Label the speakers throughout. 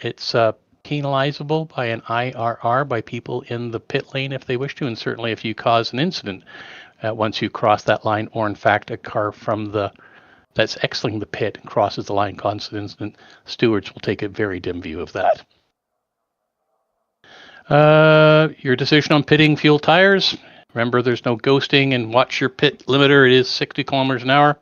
Speaker 1: It's penalizable by an IRR by people in the pit lane if they wish to, and certainly if you cause an incident once you cross that line, or in fact a car from that's exiting the pit and crosses the line, causes an incident, stewards will take a very dim view of that. Your decision on pitting fuel tires. Remember, there's no ghosting, and watch your pit limiter. It is 60 kilometers an hour.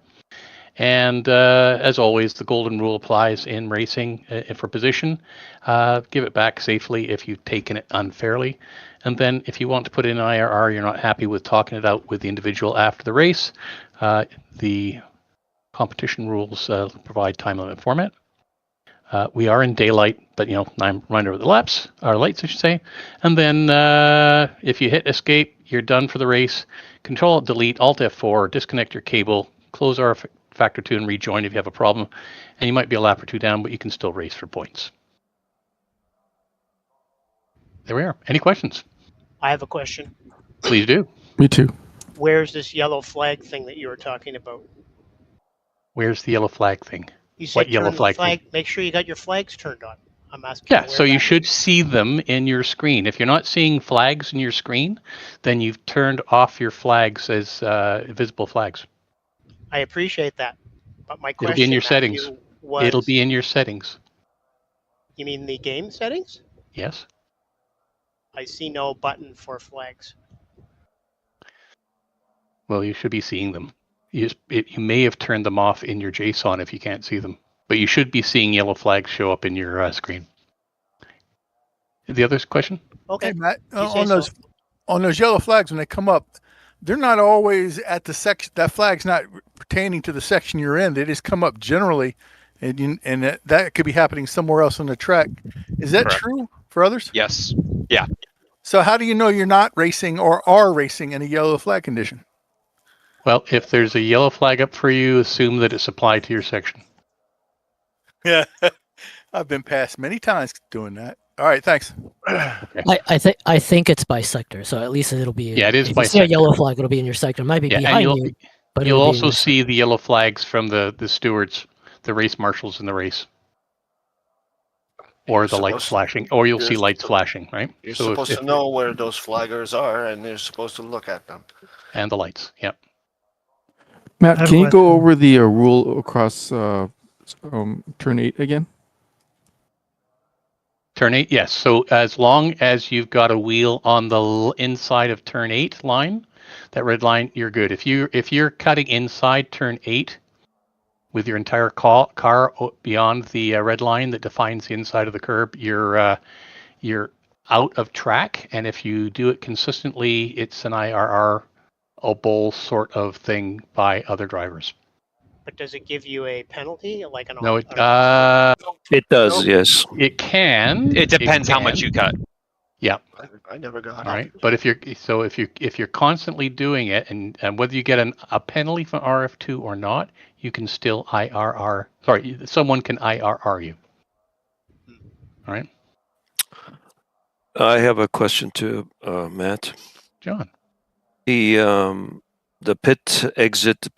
Speaker 1: And as always, the golden rule applies in racing for position. Give it back safely if you've taken it unfairly. And then if you want to put in IRR, you're not happy with talking it out with the individual after the race, the competition rules provide time limit format. We are in daylight, but I'm running over the laps, or lights, I should say. And then if you hit escape, you're done for the race. Control, delete, Alt F4, disconnect your cable, close rFactor 2 and rejoin if you have a problem. And you might be a lap or two down, but you can still race for points. There we are. Any questions?
Speaker 2: I have a question.
Speaker 1: Please do.
Speaker 3: Me too.
Speaker 2: Where's this yellow flag thing that you were talking about?
Speaker 1: Where's the yellow flag thing?
Speaker 2: You said
Speaker 1: what yellow flag thing?
Speaker 2: Make sure you got your flags turned on. I'm asking.
Speaker 1: Yeah, so you should see them in your screen. If you're not seeing flags in your screen, then you've turned off your flags as visible flags.
Speaker 2: I appreciate that, but my question.
Speaker 1: It'll be in your settings. It'll be in your settings.
Speaker 2: You mean the game settings?
Speaker 1: Yes.
Speaker 2: I see no button for flags.
Speaker 1: Well, you should be seeing them. You may have turned them off in your JSON if you can't see them, but you should be seeing yellow flags show up in your screen. The other question?
Speaker 2: Okay,
Speaker 4: hey, Matt, on those yellow flags when they come up, they're not always at the section. That flag's not pertaining to the section you're in. They just come up generally, and that could be happening somewhere else on the track. Is that
Speaker 5: Correct.
Speaker 4: true for others?
Speaker 5: Yes. Yeah.
Speaker 4: So how do you know you're not racing or are racing in a yellow flag condition?
Speaker 1: Well, if there's a yellow flag up for you, assume that it's applied to your section.
Speaker 4: Yeah, I've been past many times doing that. All right, thanks.
Speaker 1: Okay.
Speaker 6: I think it's by sector, so at least it'll be.
Speaker 1: Yeah, it is
Speaker 6: if
Speaker 1: by
Speaker 6: you see a
Speaker 1: sector.
Speaker 6: yellow flag, it'll be in your sector. It might be behind you, but
Speaker 1: you'll
Speaker 6: it'll be in
Speaker 1: also
Speaker 6: your
Speaker 1: see the yellow flags from the stewards, the race marshals in the race, or the lights flashing, or you'll see lights flashing, right?
Speaker 7: You're supposed to know where those flaggers are, and you're supposed to look at them.
Speaker 1: And the lights, yep.
Speaker 3: Matt, can you go over the rule across turn 8 again?
Speaker 1: Turn 8, yes. So as long as you've got a wheel on the inside of turn 8 line, that red line, you're good. If you're cutting inside turn 8 with your entire car beyond the red line that defines the inside of the curb, you're out of track. And if you do it consistently, it's an IRR, a bowl sort of thing by other drivers.
Speaker 2: But does it give you a penalty, like an?
Speaker 1: No, it
Speaker 8: does. Yes,
Speaker 1: it can.
Speaker 5: It depends how much you cut.
Speaker 1: Yeah.
Speaker 7: I never got it.
Speaker 1: All right, but if you're constantly doing it, and whether you get a penalty from RF2 or not, you can still IRR. Sorry, someone can IRR you. All right.
Speaker 8: I have a question to Matt.
Speaker 1: John.
Speaker 8: The pit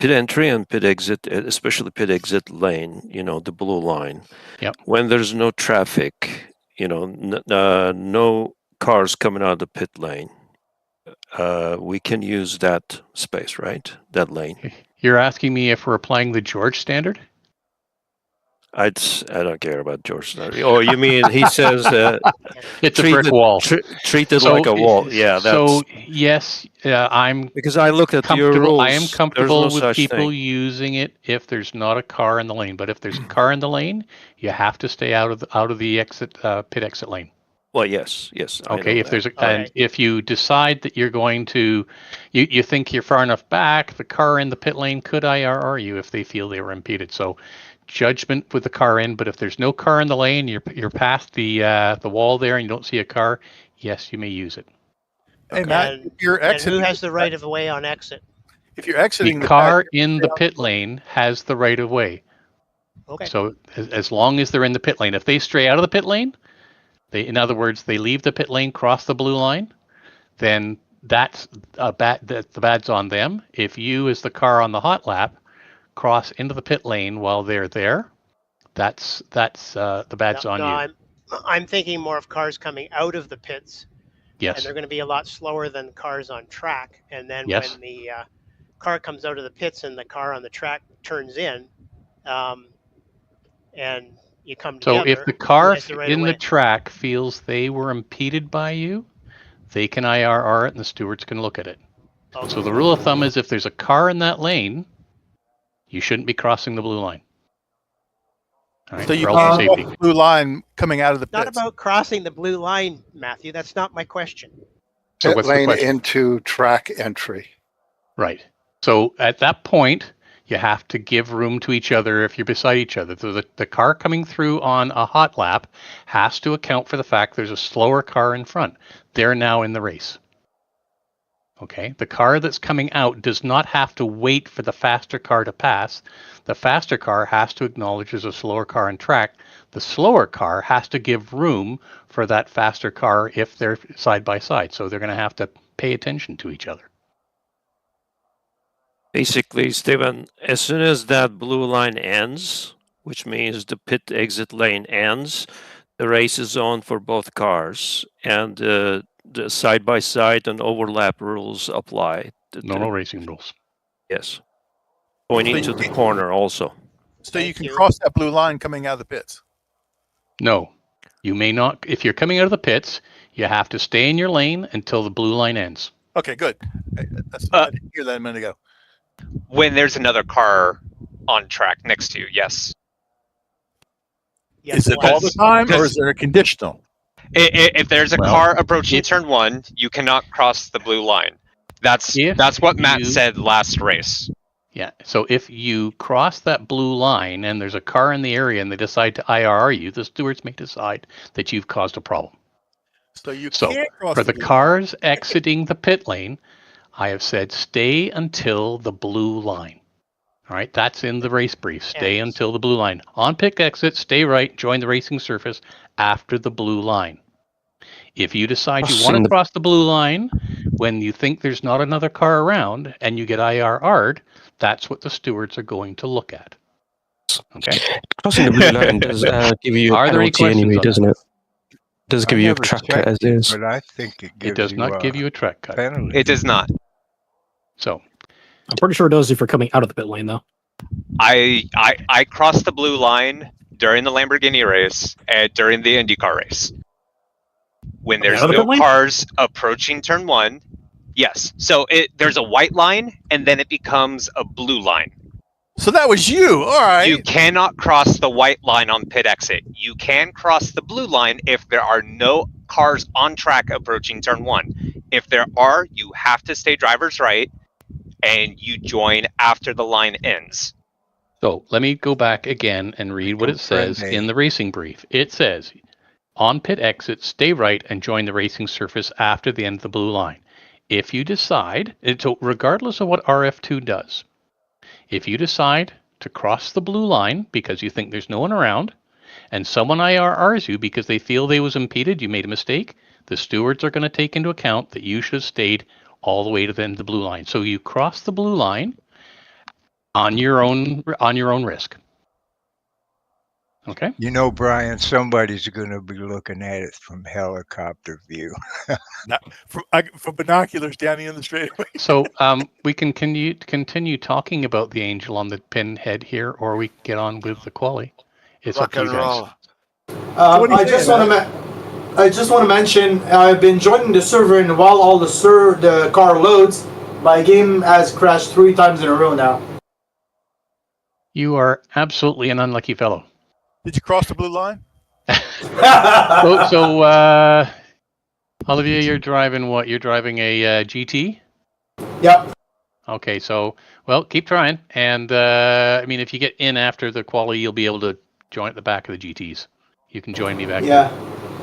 Speaker 8: entry and pit exit, especially pit exit lane, the blue line.
Speaker 1: Yep.
Speaker 8: When there's no traffic, no cars coming out of the pit lane, we can use that space, right? That lane.
Speaker 1: You're asking me if we're applying the George standard?
Speaker 8: I don't care about George. Oh, you mean he says
Speaker 1: it's a brick wall.
Speaker 8: Treat it like a wall. Yeah.
Speaker 1: So yes, I'm
Speaker 8: because I look at your rules.
Speaker 1: I am comfortable
Speaker 8: no
Speaker 1: with people
Speaker 8: thing.
Speaker 1: using it if there's not a car in the lane. But if there's a car in the lane, you have to stay out of the exit pit exit lane.
Speaker 8: Well, yes.
Speaker 1: Okay, if there's and if you decide that you're going to, you think you're far enough back, the car in the pit lane could IRR you if they feel they were impeded. So judgment with the car in, but if there's no car in the lane, you're past the wall there and you don't see a car, yes, you may use it.
Speaker 4: Hey, Matt, if you're exiting,
Speaker 2: who has the right of way on exit?
Speaker 4: If you're exiting,
Speaker 1: the car in the pit lane has the right of way.
Speaker 2: Okay.
Speaker 1: So as long as they're in the pit lane, if they stray out of the pit lane, in other words, they leave the pit lane, cross the blue line, then that's the bad's on them. If you, as the car on the hot lap, cross into the pit lane while they're there, that's the bad's on you.
Speaker 2: I'm thinking more of cars coming out of the pits, and
Speaker 1: Yes.
Speaker 2: they're going to be a lot slower than cars on track. And then
Speaker 1: Yes.
Speaker 2: when the car comes out of the pits and the car on the track turns in, and you come
Speaker 1: So
Speaker 2: together,
Speaker 1: if the car
Speaker 2: it's right
Speaker 1: in
Speaker 2: away.
Speaker 1: the track feels they were impeded by you, they can IRR it and the stewards can look at it.
Speaker 2: Okay.
Speaker 1: So the rule of thumb is if there's a car in that lane, you shouldn't be crossing the blue line. All right,
Speaker 4: So you
Speaker 1: for
Speaker 4: can't
Speaker 1: LT
Speaker 4: cross
Speaker 1: safety.
Speaker 4: the blue line coming out of the
Speaker 2: Not
Speaker 4: pits.
Speaker 2: about crossing the blue line, Matthew. That's not my question.
Speaker 1: So
Speaker 9: Pit
Speaker 1: what's the
Speaker 9: lane
Speaker 1: question?
Speaker 9: into track entry.
Speaker 1: Right. So at that point, you have to give room to each other if you're beside each other. So the car coming through on a hot lap has to account for the fact there's a slower car in front. They're now in the race. Okay. The car that's coming out does not have to wait for the faster car to pass. The faster car has to acknowledge there's a slower car in track. The slower car has to give room for that faster car if they're side by side. So they're going to have to pay attention to each other.
Speaker 8: Basically, Steven, as soon as that blue line ends, which means the pit exit lane ends, the race is on for both cars, and the side-by-side and overlap rules apply.
Speaker 1: Normal racing rules.
Speaker 8: Yes. Going into the corner also.
Speaker 4: So you
Speaker 2: Thank
Speaker 4: can
Speaker 2: you.
Speaker 4: cross that blue line coming out of the pits.
Speaker 1: No, you may not. If you're coming out of the pits, you have to stay in your lane until the blue line ends.
Speaker 4: Okay, good. I didn't hear that a minute ago.
Speaker 5: When there's another car on track next to you, yes.
Speaker 2: Yes,
Speaker 4: Is it all the time, or is there a conditional?
Speaker 5: If there's a
Speaker 1: Well,
Speaker 5: car approaching
Speaker 1: if-
Speaker 5: turn one, you cannot cross the blue line. That's
Speaker 1: If
Speaker 5: what Matt
Speaker 1: you-
Speaker 5: said last race.
Speaker 1: Yeah. So if you cross that blue line and there's a car in the area and they decide to IRR you, the stewards may decide that you've caused a problem.
Speaker 4: So you
Speaker 1: So
Speaker 4: can't cross
Speaker 1: for the
Speaker 4: blue line.
Speaker 1: cars exiting the pit lane, I have said stay until the blue line. All right, that's in the race brief. Stay
Speaker 2: Yes.
Speaker 1: until the blue line. On pit exit, stay right, join the racing surface after the blue line. If you decide you want to cross the blue line when you think there's not another car around and you get IRR'd, that's what the stewards are going to look at. Okay.
Speaker 10: Crossing the blue line does give you a
Speaker 1: Are there any
Speaker 10: penalty anyway,
Speaker 1: questions on
Speaker 10: doesn't it? Does give
Speaker 11: I
Speaker 10: you a
Speaker 11: never
Speaker 10: track
Speaker 11: checked
Speaker 10: as
Speaker 11: it,
Speaker 10: is.
Speaker 11: but I think it gives
Speaker 1: It does not give you a track cut.
Speaker 11: penalty.
Speaker 5: It does not.
Speaker 1: So
Speaker 6: I'm pretty sure it does if you're coming out of the pit lane, though.
Speaker 5: I crossed the blue line during the Lamborghini race and during the IndyCar race. When there's
Speaker 6: out of the
Speaker 5: no
Speaker 6: pit lane?
Speaker 5: cars approaching turn one, yes. So there's a white line and then it becomes a blue line.
Speaker 4: So that was you. All right.
Speaker 5: You cannot cross the white line on pit exit. You can cross the blue line if there are no cars on track approaching turn one. If there are, you have to stay driver's right and you join after the line ends.
Speaker 1: So let me go back again and read what it says in the racing brief. It says, on pit exit, stay right and join the racing surface after the end of the blue line. If you decide, so regardless of what RF2 does, if you decide to cross the blue line because you think there's no one around and someone IRRs you because they feel they was impeded, you made a mistake, the stewards are going to take into account that you should have stayed all the way to the end of the blue line. So you cross the blue line on your own risk. Okay.
Speaker 11: You know, Brian, somebody's going to be looking at it from helicopter view.
Speaker 4: From binoculars down in the straightaway.
Speaker 1: So we can continue talking about the angel on the pinhead here, or we can get on with the quali. It's
Speaker 7: Rock
Speaker 1: up to
Speaker 7: and
Speaker 1: you guys.
Speaker 7: roll.
Speaker 12: I just want to mention I've been joining the server, and while all the car loads, my game has crashed 3 times in a row now.
Speaker 1: You are absolutely an unlucky fellow.
Speaker 4: Did you cross the blue line?
Speaker 1: So Olivia, you're driving what? You're driving a GT?
Speaker 12: Yep.
Speaker 1: Okay, so, well, keep trying. And, I mean, if you get in after the quali, you'll be able to join at the back of the GTs. You can join me back
Speaker 12: Yeah.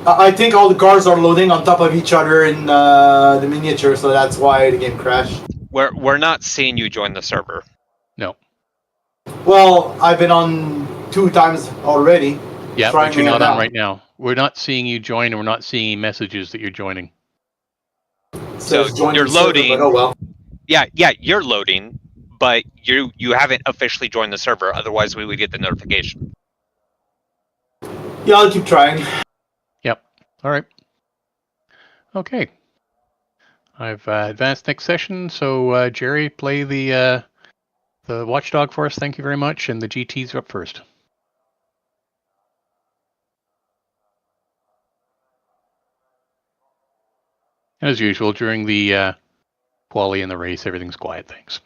Speaker 12: I think all the cars are loading on top of each other in the miniature, so that's why the game crashed.
Speaker 5: We're not seeing you join the server.
Speaker 1: No.
Speaker 12: Well, I've been on 2 times already.
Speaker 1: Yeah,
Speaker 12: Trying
Speaker 1: but you're
Speaker 12: me
Speaker 1: not
Speaker 12: out
Speaker 1: on
Speaker 12: now.
Speaker 1: right now. We're not seeing you join, and we're not seeing any messages that you're joining.
Speaker 5: So
Speaker 12: Says join
Speaker 5: you're
Speaker 12: the server,
Speaker 5: loading.
Speaker 12: but oh well.
Speaker 5: Yeah, you're loading, but you haven't officially joined the server. Otherwise, we would get the notification.
Speaker 12: Yeah, I'll keep trying.
Speaker 1: All right. Okay. I've advanced next session, so Jerry, play the watchdog for us. Thank you very much, and the GTs are up first. As usual, during the quali and the race, everything's quiet. Thanks.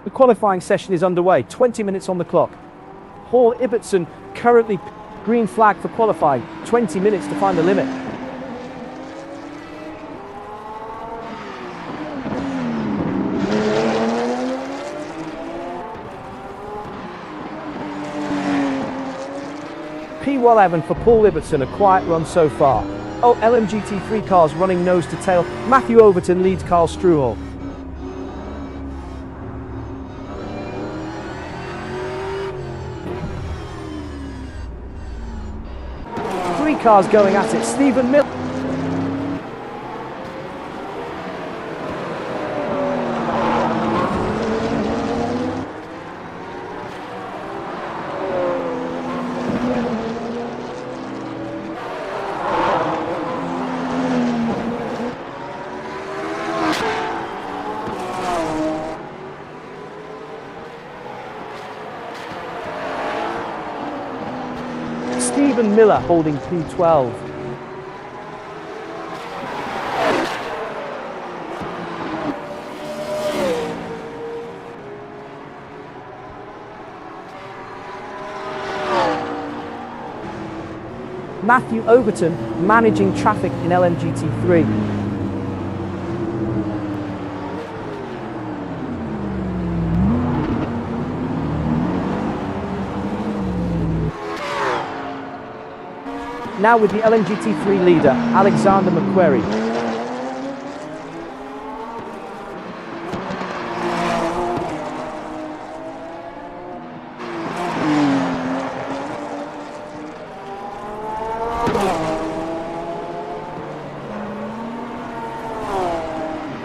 Speaker 13: The qualifying session is underway, 20 minutes on the clock. Paul Ibbotson currently green flag for qualifying, 20 minutes to find the limit. P11 for Paul Ibbotson, a quiet run so far. Oh, LMGT3 cars running nose to tail. Matthew Overton leads Carl Struhal. Three cars going at it. Stephen Miller. Stephen Miller holding P12. Matthew Overton managing traffic in LMGT3. Now with the LMGT3 leader, Alexander McQuarrie.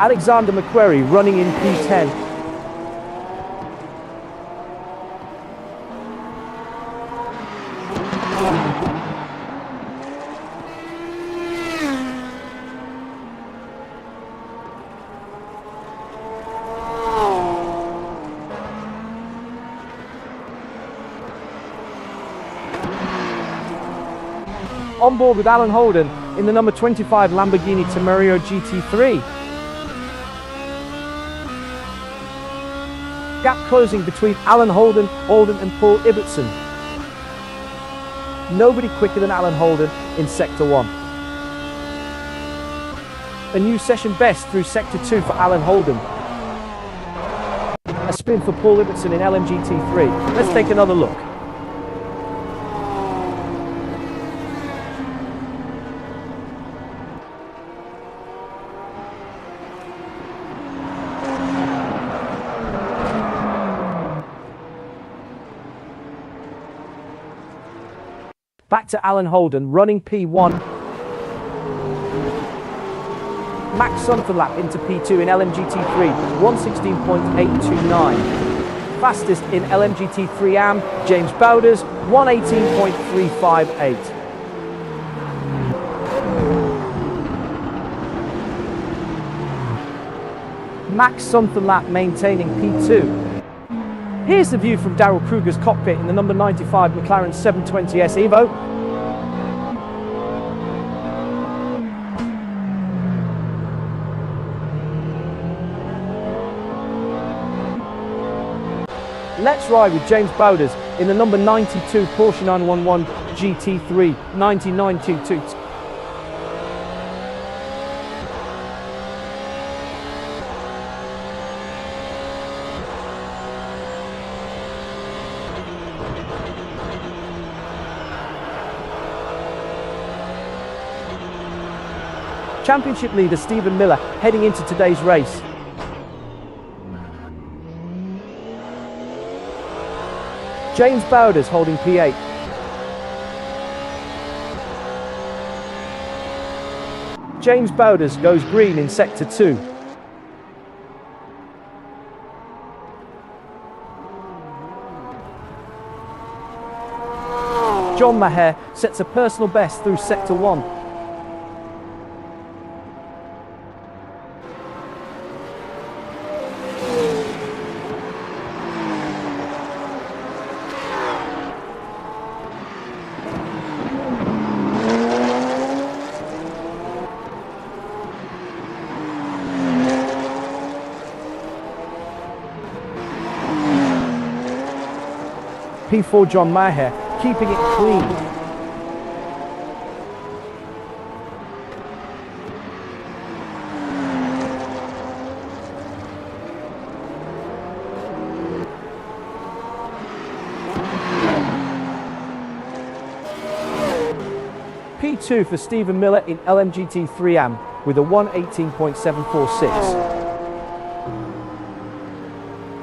Speaker 13: Alexander McQuarrie running in P10. On board with Alan Holden in the number 25 Lamborghini Temerario GT3. Gap closing between Alan Holden and Paul Ibbotson. Nobody quicker than Alan Holden in Sector 1. A new session best through Sector 2 for Alan Holden. A spin for Paul Ibbotson in LMGT3. Let's take another look. Back to Alan Holden, running P1. Max Sunderlap into P2 in LMGT3, 116.829. Fastest in LMGT3 AM, James Bowders, 118.358. Max Sunderlap maintaining P2. Here's the view from Daryl Kruger's cockpit in the number 95 McLaren 720S Evo. Let's ride with James Bowders in the number 92 Porsche 911 GT3 1992. Championship leader Stephen Miller heading into today's race. James Bowders holding P8. James Bowders goes green in Sector 2. John Maher sets a personal best through Sector 1. P4 John Maher keeping it clean. P2 for Stephen Miller in LMGT3 AM with a 1:18.746.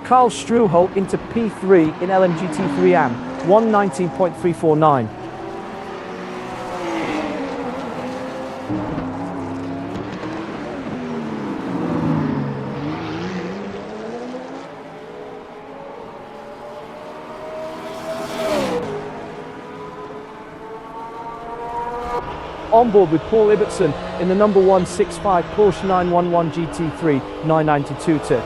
Speaker 13: Carl Struhel into P3 in LMGT3 AM, 1:19.349. On board with Paul Ibbotson in the number 165 Porsche 911 GT3, 992 to.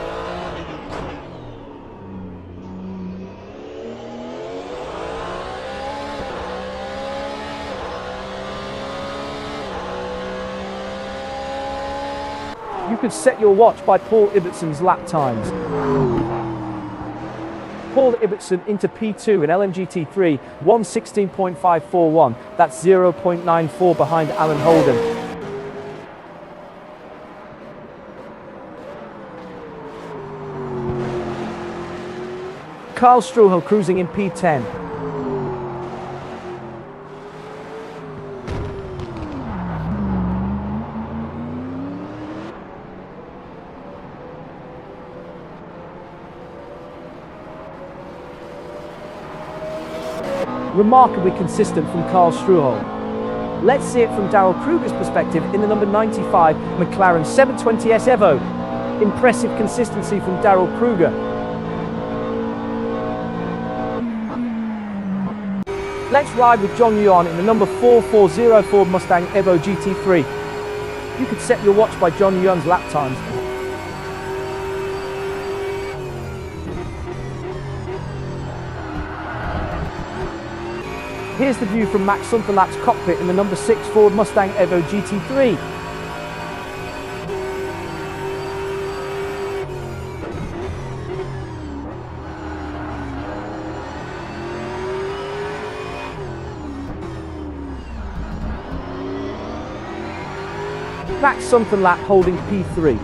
Speaker 13: You could set your watch by Paul Ibbotson's lap times. Paul Ibbotson into P2 in LMGT3, 1:16.541. That's 0.94 behind Alan Holden. Carl Struhel cruising in P10. Remarkably consistent from Carl Struhel. Let's see it from Daryl Kruger's perspective in the number 95 McLaren 720S Evo. Impressive consistency from Daryl Kruger. Let's ride with John Yuan in the number 4404 Ford Mustang Evo GT3. You could set your watch by John Yuan's lap times. Here's the view from Max Sunderland's cockpit in the number 6 Ford Mustang Evo GT3. Max Sunderland holding P3.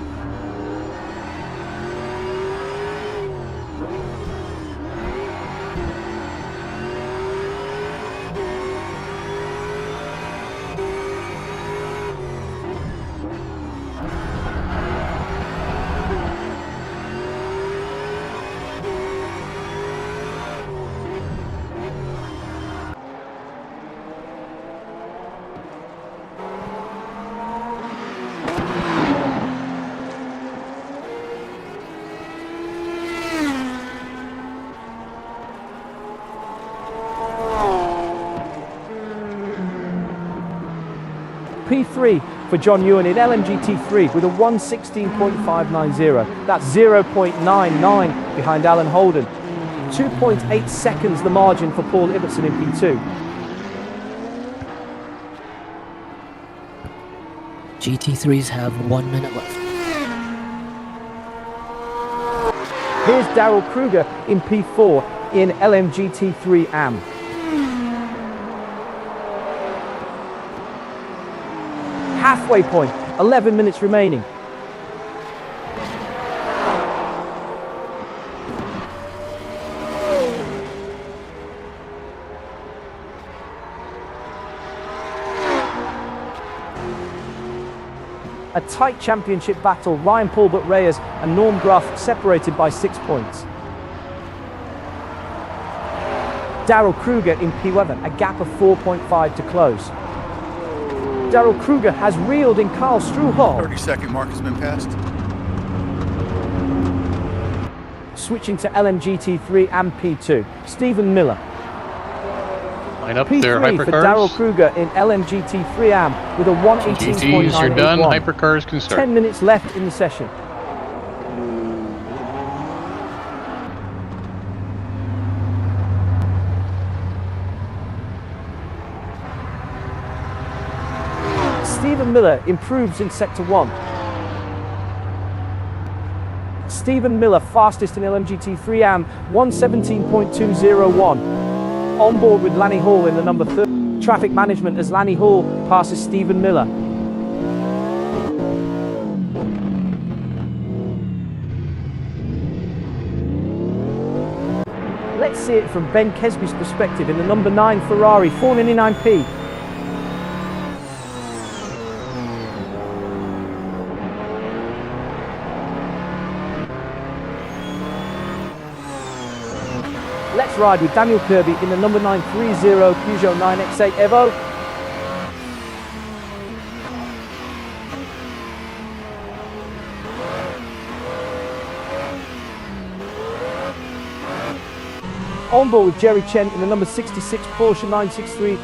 Speaker 13: P3 for John Ewan in LMGT3 with a 1:16.590. That's 0.99 behind Alan Holden. 2.8 seconds the margin for Paul Ibbotson in P2.
Speaker 14: GT3s have 1 minute left.
Speaker 13: Here's Daryl Kruger in P4 in LMGT3 AM. Halfway point, 11 minutes remaining. A tight championship battle, Ryan Paulbert Reyes and Norm Gruff separated by 6 points. Daryl Kruger in P11, a gap of 4.5 to close. Daryl Kruger has reeled in Karl Struhal.
Speaker 4: 30-second mark has been passed.
Speaker 13: Switching to LMGT3 and P2, Stephen Miller.
Speaker 1: Line up
Speaker 13: P3
Speaker 1: there,
Speaker 13: for Daryl
Speaker 1: Hypercars.
Speaker 13: Kruger in LMGT3 AM with a 118.981.
Speaker 1: GTs, you're done. Hypercars can start.
Speaker 13: 10 minutes left in the session. Stephen Miller improves in Sector 1. Stephen Miller fastest in LMGT3 AM, 117.201. On board with Lanny Hall in the number 30. Traffic management as Lanny Hall passes Stephen Miller. Let's see it from Ben Kesby's perspective in the number 9 Ferrari 499P. Let's ride with Daniel Kirby in the number 930 Peugeot 9X8 Evo. On board with Jerry Chen in the number 66 Porsche 963.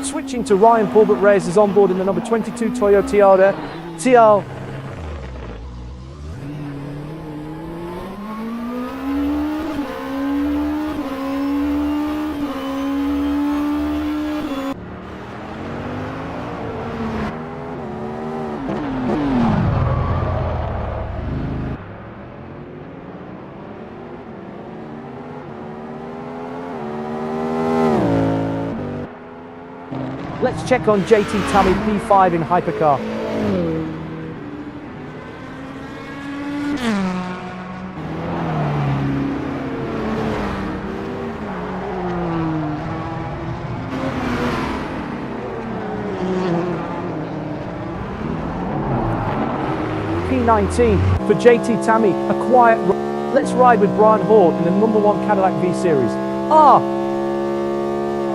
Speaker 13: Switching to Ryan Paulbert Reyes is on board in the number 22 Toyota TL. Let's check on JT Tammy P5 in Hypercar. P19 for JT Tammy, a quiet. Let's ride with Brian Hall in the number 1 Cadillac V Series.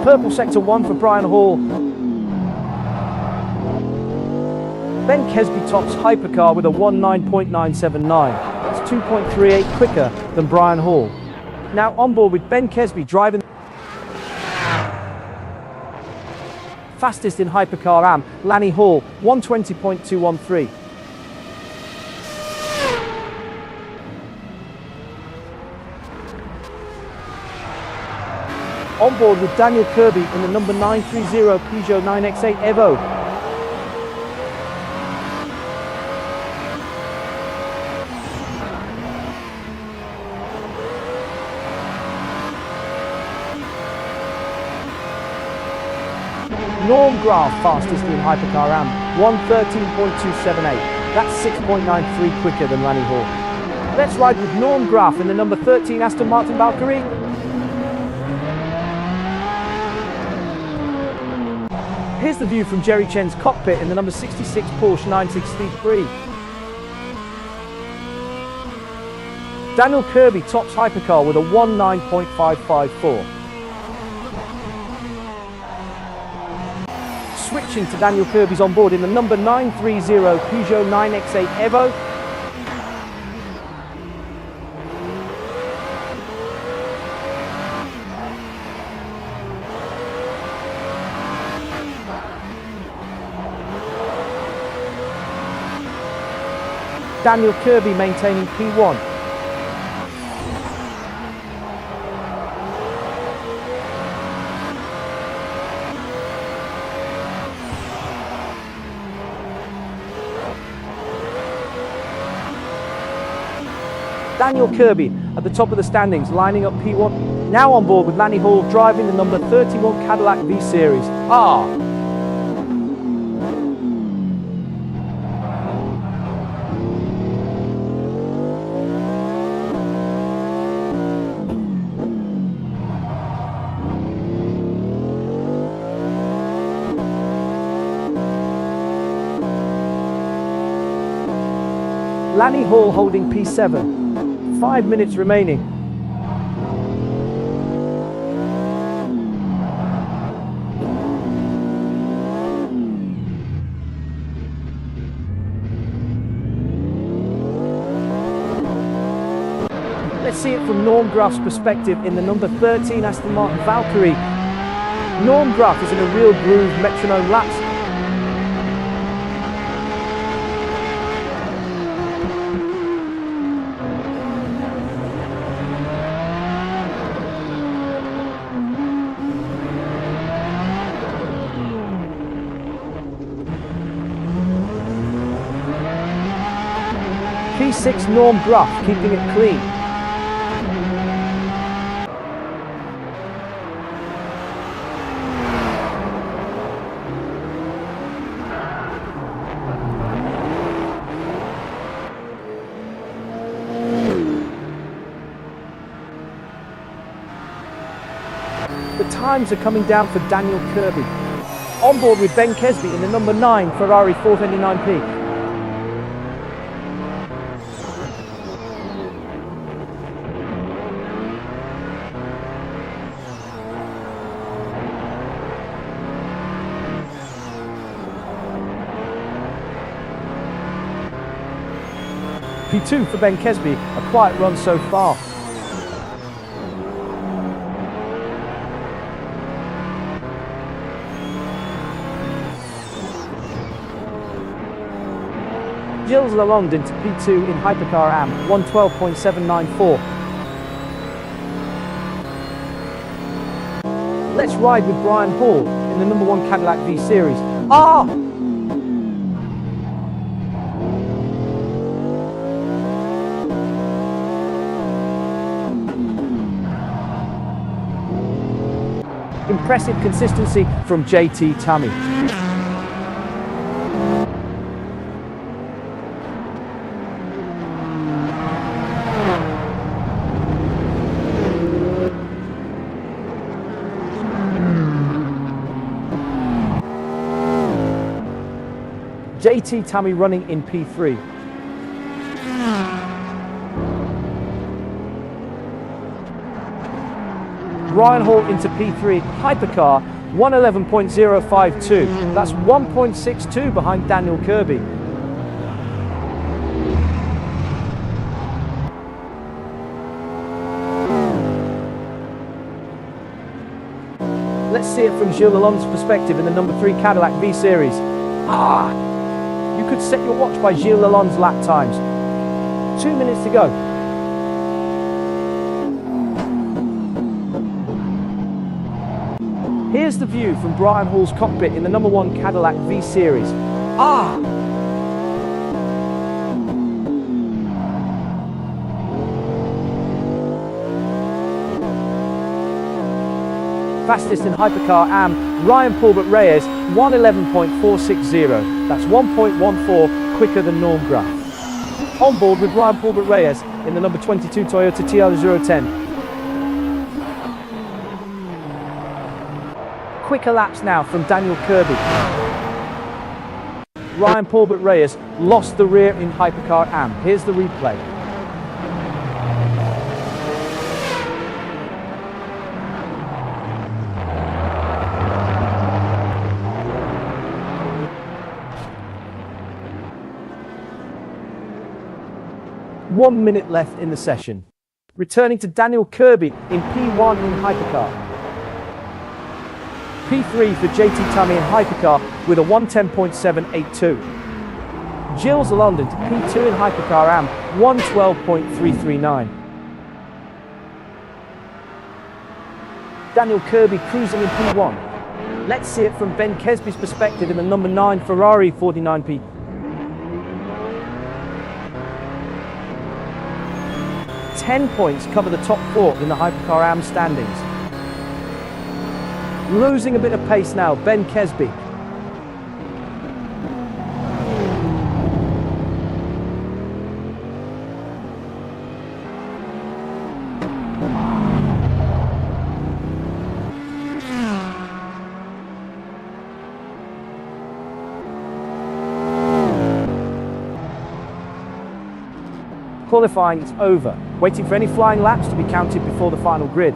Speaker 13: Purple Sector 1 for Brian Hall. Ben Kesby tops Hypercar with a 19.979. That's 2.38 quicker than Brian Hall. Now on board with Ben Kesby driving fastest in Hypercar AM, Lanny Hall, 120.213. On board with Daniel Kirby in the number 930 Peugeot 9X8 Evo. Norm Graf fastest in Hypercar AM, 113.278. That's 6.93 quicker than Lanny Hall. Let's ride with Norm Graf in the number 13 Aston Martin Valkyrie. Here's the view from Jerry Chen's cockpit in the number 66 Porsche 963. Daniel Kirby tops Hypercar with a 19.554. Switching to Daniel Kirby's on board in the number 930 Peugeot 9X8 Evo. Daniel Kirby maintaining P1. Daniel Kirby at the top of the standings, lining up P1. Now on board with Lanny Hall driving the number 31 Cadillac V-Series R. Lanny Hall holding P7. 5 minutes remaining. Let's see it from Norm Graff's perspective in the number 13 Aston Martin Valkyrie. Norm Graff is in a real groove, metronome laps. P6 Norm Graff keeping it clean. The times are coming down for Daniel Kirby. On board with Ben Kesby in the number 9 Ferrari 429P. P2 for Ben Kesby, a quiet run so far. Gilles Lalonde into P2 in Hypercar AM, 112.794. Let's ride with Brian Hall in the number 1 Cadillac V-Series. Ah! Impressive consistency from JT Tammy. JT Tammy running in P3. Ryan Hall into P3, Hypercar, 111.052. That's 1.62 behind Daniel Kirby. Let's see it from Gilles Lalonde's perspective in the number 3 Cadillac V-Series. Ah! You could set your watch by Gilles Lalonde's lap times. 2 minutes to go. Here's the view from Brian Hall's cockpit in the number 1 Cadillac V-Series. Ah! Fastest in Hypercar AM, Ryan Pulbert Reyes, 111.460. That's 1.14 quicker than Norm Graff. On board with Ryan Pulbert Reyes in the number 22 Toyota TR010. Quicker laps now from Daniel Kirby. Ryan Pulbert Reyes lost the rear in Hypercar AM. Here's the replay. One minute left in the session. Returning to Daniel Kirby in P1 in Hypercar. P3 for JT Tammy in Hypercar with a 110.782. Gilles Lalonde into P2 in Hypercar AM, 112.339. Daniel Kirby cruising in P1. Let's see it from Ben Kesby's perspective in the number 9 Ferrari 49P. 10 points cover the top 4 in the Hypercar AM standings. Losing a bit of pace now, Ben Kesby. Qualifying is over, waiting for any flying laps to be counted before the final grid.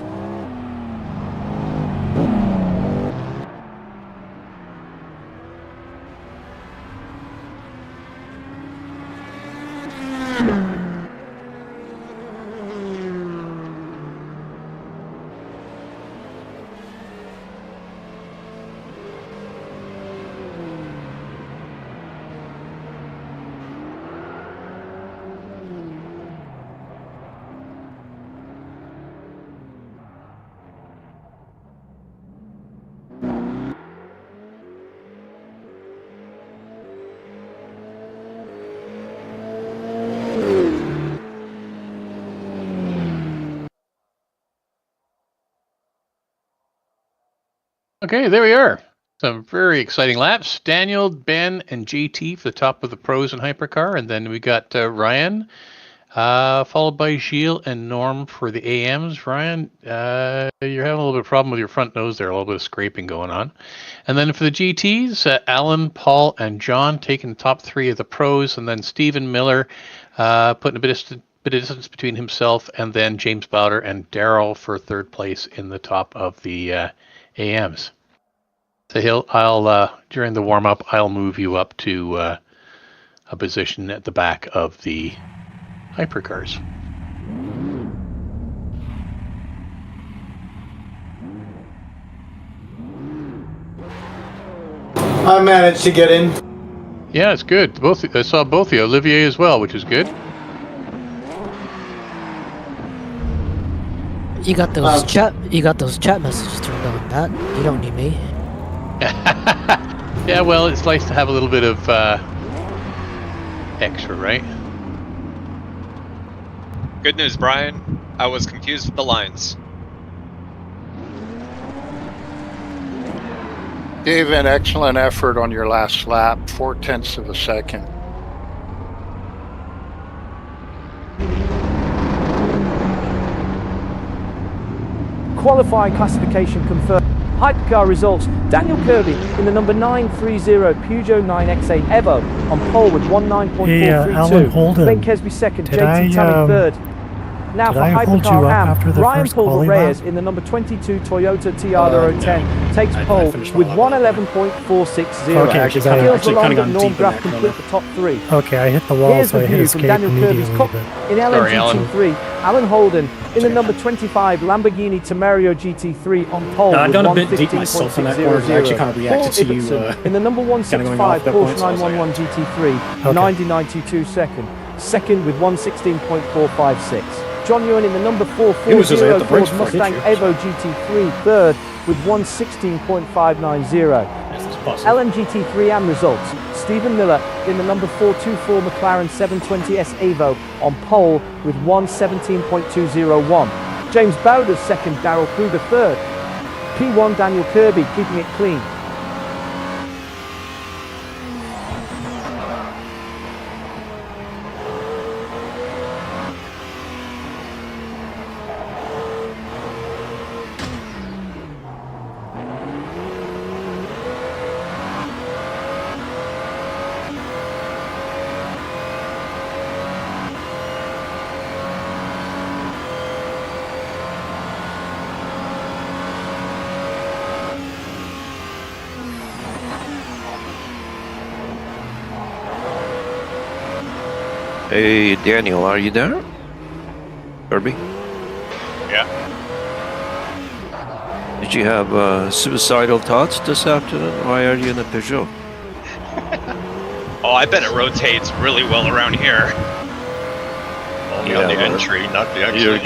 Speaker 1: Okay, there we are. Some very exciting laps. Daniel, Ben, and JT for the top of the pros in Hypercar. And then we got Ryan, followed by Gilles and Norm for the AMs. Ryan, you're having a little bit of problem with your front nose there, a little bit of scraping going on. And then for the GTs, Alan, Paul, and John taking the top 3 of the pros. And then Stephen Miller putting a bit of distance between himself and then James Bowder and Daryl for 3rd place in the top of the AMs. So I'll during the warm up, I'll move you up to a position at the back of the Hypercars.
Speaker 12: I managed to get in.
Speaker 1: Yeah, it's good. I saw both of you, Olivier as well, which is good.
Speaker 14: You got those chat messages turned on, Matt. You don't need me.
Speaker 1: Yeah, well, it's nice to have a little bit of extra, right?
Speaker 5: Good news, Brian. I was confused with the lines.
Speaker 9: Gave an excellent effort on your last lap, 0.4 of a second.
Speaker 13: Qualifying classification confirmed. Hypercar results, Daniel Kirby in the number 930 Peugeot 9X8 Evo on pole with 19.432. Ben Kesby second, JT Tully third. Now for Hypercar AM, Ryan Paul Reyes in the number 22 Toyota Tiara 010 takes pole with 111.460.
Speaker 6: Okay,
Speaker 13: Here's the long and Norm Graf complete the top 3.
Speaker 6: Okay, I hit the wall,
Speaker 13: Here's
Speaker 6: so
Speaker 13: the
Speaker 6: I hit
Speaker 13: view
Speaker 6: escape
Speaker 13: from Daniel Kirby's
Speaker 6: immediately.
Speaker 13: cockpit in LMGT3. Alan Holden in the number 25 Lamborghini Temerario GT3 on pole
Speaker 6: I've
Speaker 13: with
Speaker 6: done a bit deep myself in that corner. I actually kind of reacted to you.
Speaker 13: In the number 165 Porsche 911 GT3,
Speaker 6: Okay.
Speaker 13: 90.92 second. Second with 116.456. John Ewan in the number 440
Speaker 6: It was just I hit the brakes
Speaker 13: Ford
Speaker 6: before I
Speaker 13: Mustang
Speaker 6: hit you.
Speaker 13: Evo GT3 third with 116.590. LMGT3 AM results. Stephen Miller in the number 424 McLaren 720S Evo on pole with 117.201. James Bowder's second, Daryl Kruger third. P1 Daniel Kirby keeping it clean.
Speaker 8: Hey, Daniel, are you there? Kirby?
Speaker 5: Yeah.
Speaker 8: Did you have suicidal thoughts this afternoon? Why are you in a Peugeot?
Speaker 5: Oh, I bet it rotates really well around here.
Speaker 7: Only on the entry, not the exit.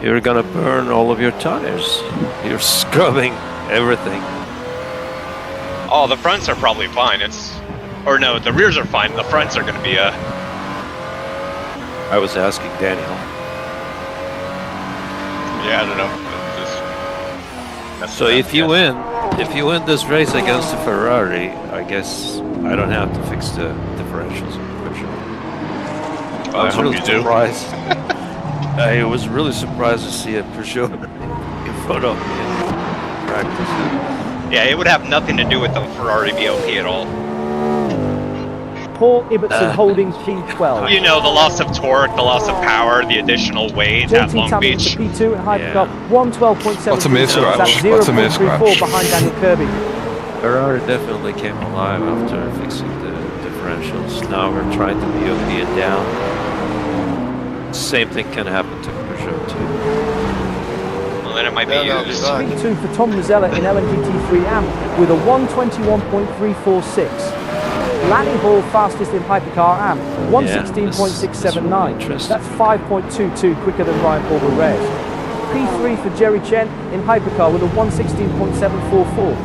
Speaker 8: You're gonna burn all of your tires. You're scrubbing everything.
Speaker 5: Oh, the fronts are probably fine. Or no, the rears are fine. The fronts are going to be
Speaker 8: I was asking Daniel.
Speaker 15: Yeah, I don't know.
Speaker 8: So if you win this race against the Ferrari, I guess I don't have to fix the differentials. I was really surprised. I was really surprised to see a Peugeot in front of me in practice.
Speaker 5: Yeah, it would have nothing to do with the Ferrari BOP at all.
Speaker 13: Paul Ibbotson holding P12.
Speaker 5: You know, the loss of torque, the loss of power, the additional weight at
Speaker 13: JT
Speaker 5: Long
Speaker 13: Tammins
Speaker 5: Beach.
Speaker 13: for P2 and Hypercar 112.7.
Speaker 3: What's a mismatch?
Speaker 13: That's
Speaker 3: What's a mismatch?
Speaker 13: 0.34 behind Daniel Kirby.
Speaker 8: Ferrari definitely came alive after fixing the differentials. Now we're trying to BOP it down. Same thing can happen to Peugeot too.
Speaker 5: Well, then it might be used.
Speaker 13: P2 for Tom Mazzella in LMGT3 AMP with a 121.346. Lanny Hall fastest in Hypercar AMP, 116.679. That's 5.22 quicker than Ryan Paul Reyes. P3 for Jerry Chen in Hypercar with a 116.744.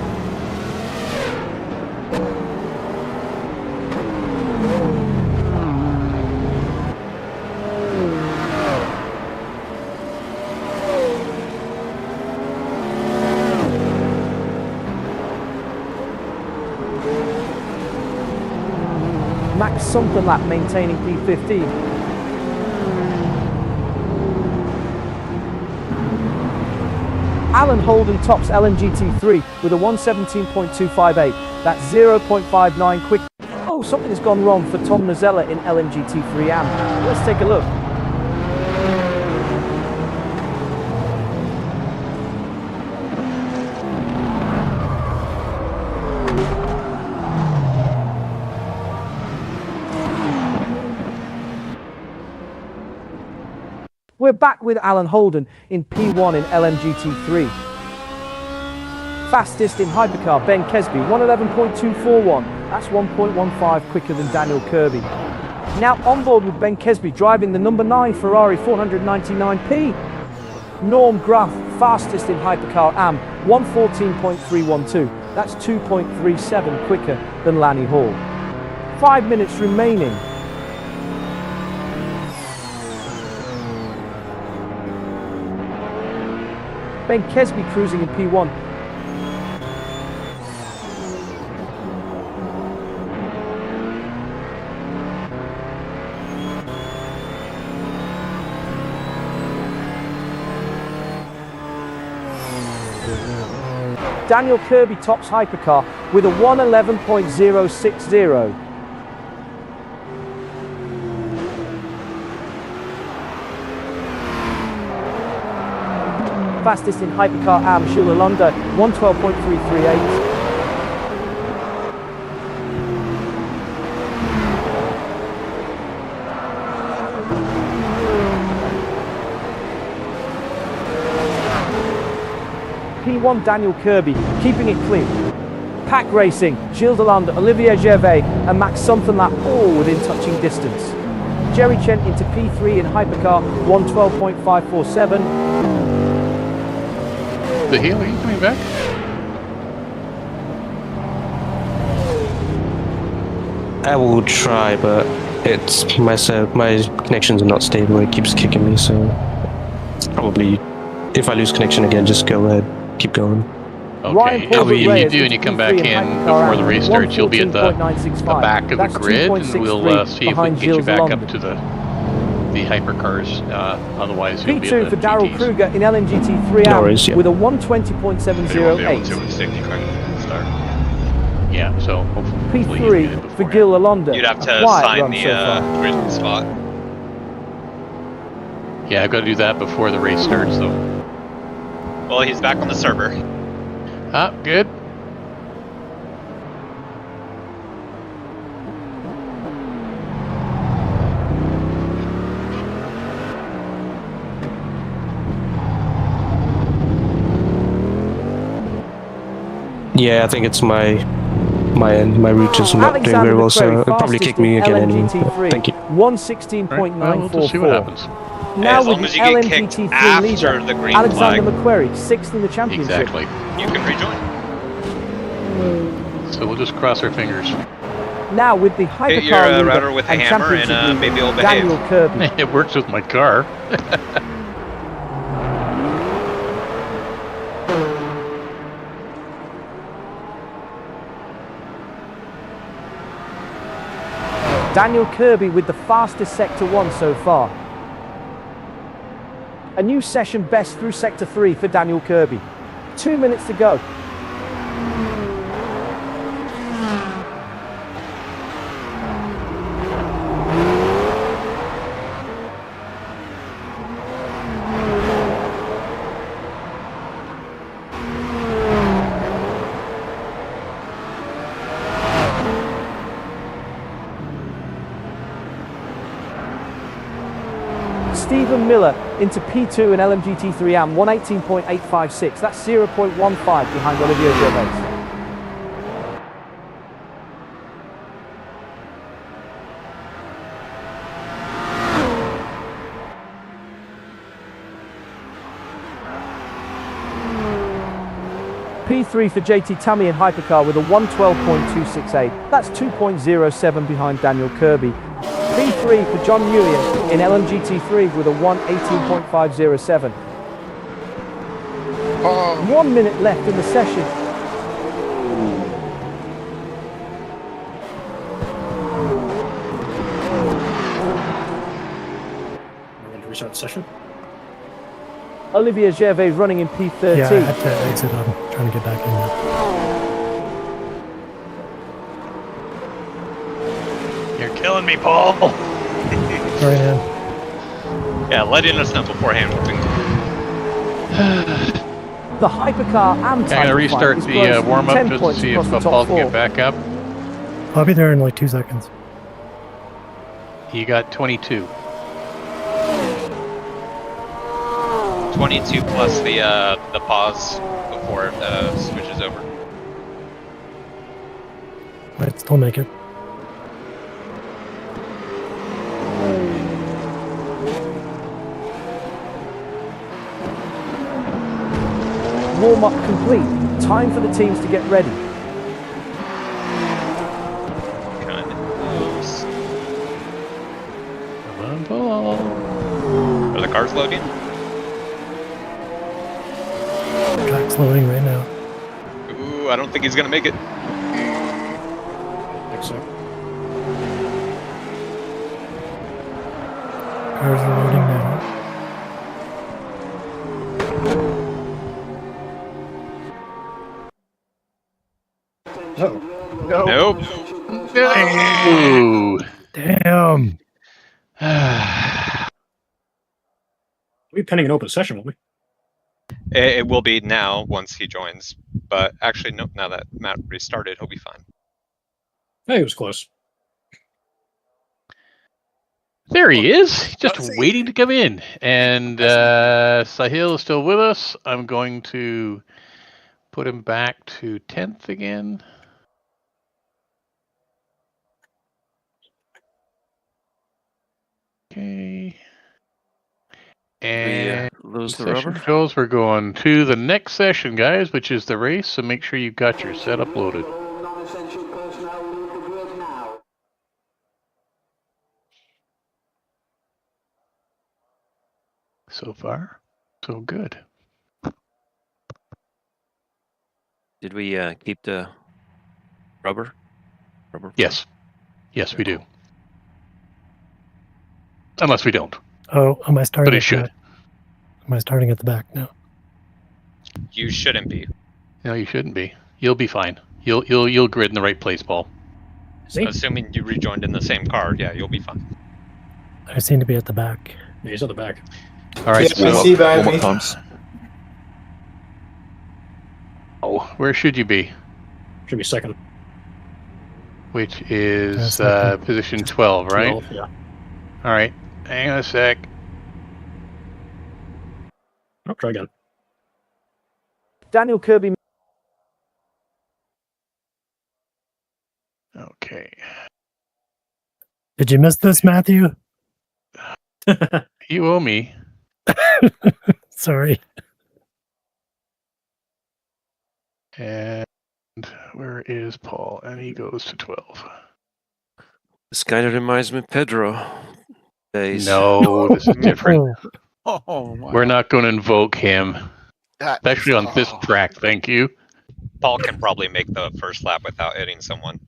Speaker 13: Max Something-Lap maintaining P15. Alan Holden tops LMGT3 with a 117.258. That's 0.59 quick. Oh, something has gone wrong for Tom Mazzella in LMGT3 AMP. Let's take a look. We're back with Alan Holden in P1 in LMGT3. Fastest in Hypercar, Ben Kesby, 111.241. That's 1.15 quicker than Daniel Kirby. Now on board with Ben Kesby driving the number 9 Ferrari 499P. Norm Graff, fastest in Hypercar AM, 114.312. That's 2.37 quicker than Lanny Hall. 5 minutes remaining. Ben Kesby cruising in P1. Daniel Kirby tops Hypercar with a 111.060. Fastest in Hypercar AM, Gilles Lalonde, 112.338. P1 Daniel Kirby, keeping it clean. Pack Racing, Gilles Lalonde, Olivier Gervais and Max Something-Lap all within touching distance. Jerry Chen into P3 in Hypercar, 112.547.
Speaker 1: The heel, are you coming back?
Speaker 10: I will try, but it's my connections are not stable. It keeps kicking me, so probably if I lose connection again, just go ahead, keep going.
Speaker 1: Okay, if you do and you come back in before the race starts, you'll be at the back of the grid, and we'll see if we can get you back up to the hypercars. Otherwise, you'll be at
Speaker 13: P2 for Daryl Kruger in LMGT3 with a 120.708.
Speaker 1: Yeah, so hopefully
Speaker 13: P3 for Gilles Lalonde.
Speaker 5: You'd have to sign the grid spot.
Speaker 1: Yeah, I've got to do that before the race starts, though.
Speaker 5: Well, he's back on the server.
Speaker 1: Ah, good.
Speaker 10: Yeah, I think it's my end. My route is not doing very well, so it'll probably kick me again anyway. Thank you.
Speaker 13: 116.944.
Speaker 1: We'll see what happens.
Speaker 13: Now
Speaker 5: as long
Speaker 13: with
Speaker 5: as
Speaker 13: the
Speaker 5: you get kicked
Speaker 13: LMGT3
Speaker 5: after
Speaker 13: leader,
Speaker 5: the green
Speaker 13: Alexander
Speaker 5: flag.
Speaker 13: McQuarrie, 6th in the championship.
Speaker 5: You
Speaker 1: Exactly.
Speaker 5: can rejoin.
Speaker 1: So we'll just cross our fingers.
Speaker 13: Now with the
Speaker 5: Hit your
Speaker 13: Hypercar leader
Speaker 5: router with a
Speaker 13: and
Speaker 5: hammer
Speaker 13: championship
Speaker 5: and
Speaker 13: leader,
Speaker 5: maybe it'll behave.
Speaker 13: Daniel Kirby.
Speaker 1: It works with my car.
Speaker 13: Daniel Kirby with the fastest Sector 1 so far. A new session best through Sector 3 for Daniel Kirby. 2 minutes to go. Stephen Miller into P2 and LMGT3 AM, 118.856. That's 0.15 behind Olivier Gervais. P3 for JT Tammy in Hypercar with a 112.268. That's 2.07 behind Daniel Kirby. P3 for John Nguyen in LMGT3 with a 118.507. 1 minute left in the session.
Speaker 6: We're going to restart the session.
Speaker 13: Olivier Gervais running in P13.
Speaker 6: Yeah, I had to exit. I'm trying to get back in now.
Speaker 1: You're killing me, Paul.
Speaker 6: Sorry, man.
Speaker 5: Yeah, letting us know beforehand.
Speaker 13: The Hypercar and
Speaker 1: I'm going to restart the warm-up just to see if Paul can get back up.
Speaker 6: I'll be there in like 2 seconds.
Speaker 1: You got 22.
Speaker 5: 22 plus the pause before it switches over.
Speaker 6: Might still make it.
Speaker 13: Warm-up complete. Time for the teams to get ready.
Speaker 5: Kind of close.
Speaker 1: Come on, Paul.
Speaker 5: Are the cars loading?
Speaker 6: Track's loading right now.
Speaker 5: Ooh, I don't think he's gonna make it.
Speaker 6: I think so. Cars are loading now.
Speaker 5: Nope.
Speaker 1: Ooh.
Speaker 6: Damn. We'll be pending an open session, won't we?
Speaker 5: It will be now once he joins. But actually, nope, now that Matt restarted, he'll be fine.
Speaker 6: Hey, it was close.
Speaker 1: There he is, just waiting to come in. And Sahil is still with us. I'm going to put him back to 10th again. Okay. And
Speaker 8: lose the
Speaker 1: session
Speaker 8: rubber?
Speaker 1: controls, we're going to the next session, guys, which is the race. So make sure you've got your setup loaded. So far, so good.
Speaker 8: Did we keep the rubber?
Speaker 1: Yes. Yes, we do. Unless we don't.
Speaker 6: Oh, am I starting?
Speaker 1: But it should.
Speaker 6: Am I starting at the back now?
Speaker 5: You shouldn't be.
Speaker 1: No, you shouldn't be. You'll be fine. You'll grid in the right place, Paul.
Speaker 6: See?
Speaker 5: Assuming you rejoined in the same car, yeah, you'll be fine.
Speaker 6: I seem to be at the back.
Speaker 15: Yeah, he's at the back.
Speaker 1: All right.
Speaker 3: times.
Speaker 1: Oh, where should you be?
Speaker 15: Should be second.
Speaker 1: Which is position 12, right?
Speaker 15: 12, yeah.
Speaker 1: All right. Hang on a sec.
Speaker 15: Oh, try again.
Speaker 13: Daniel Kirby.
Speaker 1: Okay.
Speaker 6: Did you miss this, Matthew?
Speaker 1: You owe me.
Speaker 6: Sorry.
Speaker 1: And where is Paul? And he goes to 12.
Speaker 8: This kind of reminds me of Pedro days.
Speaker 1: No, this is different.
Speaker 7: Oh, wow.
Speaker 1: We're not going to invoke him,
Speaker 7: That
Speaker 1: especially
Speaker 7: is-
Speaker 1: on this track. Thank you.
Speaker 5: Paul can probably make the first lap without hitting someone.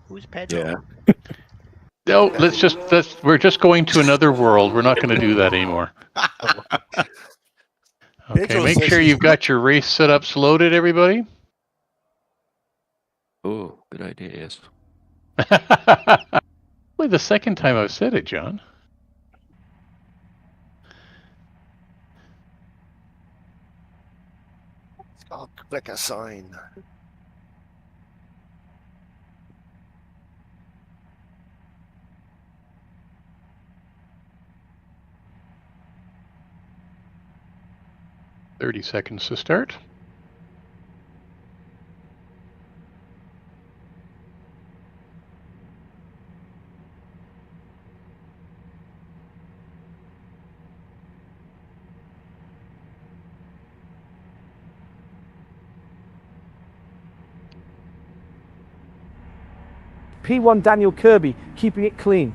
Speaker 2: Who's Pedro?
Speaker 8: Yeah.
Speaker 1: No, we're just going to another world. We're not going to do that anymore. Okay,
Speaker 7: Pedro
Speaker 1: make
Speaker 7: says
Speaker 1: sure
Speaker 7: he's-
Speaker 1: you've got your race setups loaded, everybody.
Speaker 8: Oh, good idea, yes.
Speaker 1: Only the second time I've said it, John.
Speaker 7: I'll click a sign.
Speaker 1: .30 seconds to start.
Speaker 13: P1 Daniel Kirby, keeping it clean.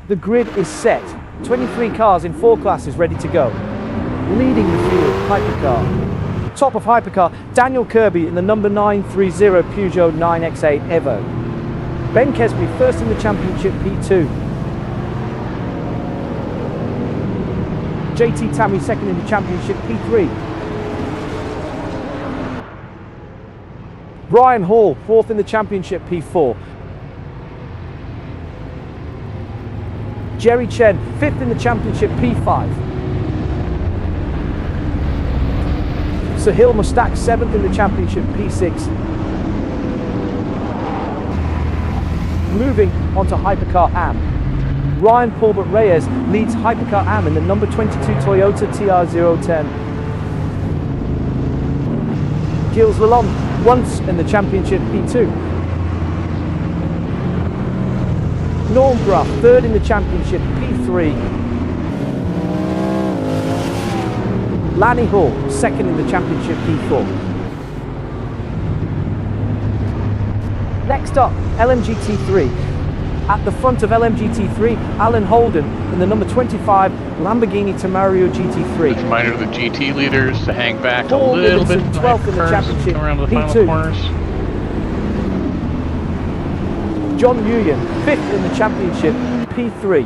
Speaker 13: The grid is set. 23 cars in 4 classes ready to go. Leading the field, Hypercar. Top of Hypercar, Daniel Kirby in the number 930 Peugeot 9X8 Evo. Ben Kesby first in the championship P2. JT Tammy second in the championship P3. Brian Hall fourth in the championship P4. Jerry Chen, 5th in the championship P5. Sahil Mustak, 7th in the championship P6. Moving on to Hypercar AM. Ryan Paulbert Reyes leads Hypercar AM in the number 22 Toyota TR010. Gilles Lalonde, once in the championship P2. Norm Gruff, 3rd in the championship, P3. Lanny Hall, 2nd in the championship, P4. Next up, LMGT3. At the front of LMGT3, Alan Holden in the number 25 Lamborghini Tamario GT3.
Speaker 1: Reminder to the GT leaders to hang back
Speaker 13: Paul
Speaker 1: a little
Speaker 13: Livingston,
Speaker 1: bit.
Speaker 13: 12th in the championship,
Speaker 1: around the
Speaker 13: P2.
Speaker 1: final corners.
Speaker 13: John Nguyen, 5th in the championship, P3.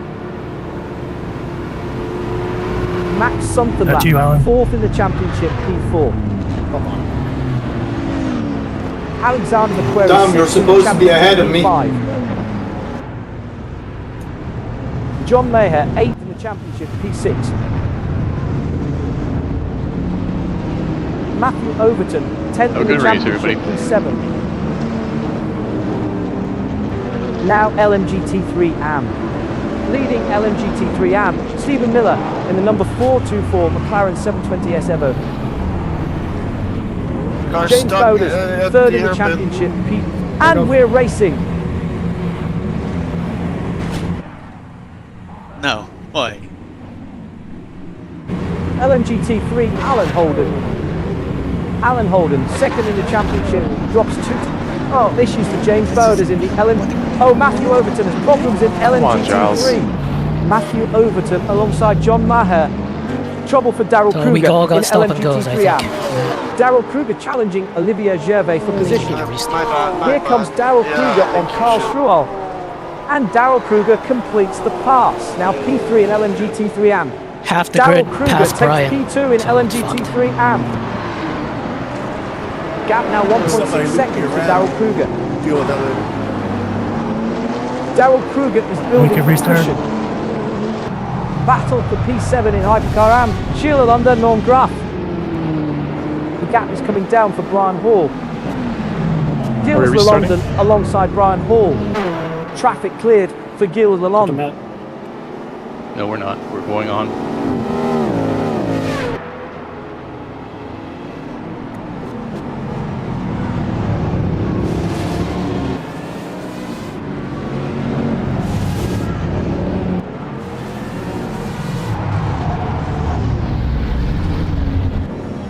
Speaker 13: Max Sunderland,
Speaker 6: That's you, Alan.
Speaker 13: 4th in the championship, P4. Come on. Alexander McQuarrie,
Speaker 12: Tom, you're
Speaker 13: 6th in the
Speaker 12: supposed to be ahead of me.
Speaker 13: championship, P5. John Maher, 8th in the championship, P6. Matthew Overton, 10th
Speaker 1: Oh,
Speaker 13: in the
Speaker 1: good race,
Speaker 13: championship,
Speaker 1: everybody.
Speaker 13: P7. Now LMGT3 AM. Leading LMGT3 AM, Stephen Miller in the number 424 McLaren 720S Evo.
Speaker 7: Car
Speaker 13: James
Speaker 7: stuck
Speaker 13: Bowders,
Speaker 7: at
Speaker 13: 3rd
Speaker 7: the
Speaker 13: in the
Speaker 7: airbin.
Speaker 13: championship. And we're racing.
Speaker 16: No. Why?
Speaker 13: LMGT3, Alan Holden. Alan Holden, 2nd in the championship, drops 2. Oh, issues for James Bowders in the Oh, Matthew Overton has problems in LMGT3. Matthew Overton alongside John Maher. Trouble for Daryl
Speaker 14: So
Speaker 13: Kruger
Speaker 14: we all got
Speaker 13: in
Speaker 14: stop and goes, I
Speaker 13: LMGT3
Speaker 14: think.
Speaker 13: AM. Daryl Kruger challenging Olivier Gervais for position.
Speaker 7: My bad, my
Speaker 13: Here
Speaker 7: bad.
Speaker 13: comes Daryl
Speaker 7: Yeah,
Speaker 13: Kruger on
Speaker 7: thank you,
Speaker 13: Carl
Speaker 7: sir.
Speaker 13: Strual. And Daryl Kruger completes the pass. Now P3 in LMGT3 AM.
Speaker 14: Half the
Speaker 13: Daryl
Speaker 14: grid
Speaker 13: Kruger
Speaker 14: past
Speaker 13: takes
Speaker 14: Brian.
Speaker 13: P2 in
Speaker 14: So
Speaker 13: LMGT3 AM. Gap now 1.6 seconds to Daryl Kruger.
Speaker 4: Deal with that later.
Speaker 13: Daryl Kruger is building
Speaker 6: can restart.
Speaker 13: position. Battle for P7 in Hypercar AM. Sheila London, Norm Graff. The gap is coming down for Brian Hall. Gilles Lalonde alongside Brian Hall. Traffic cleared for Gilles Lalonde.
Speaker 1: No, we're not. We're going on.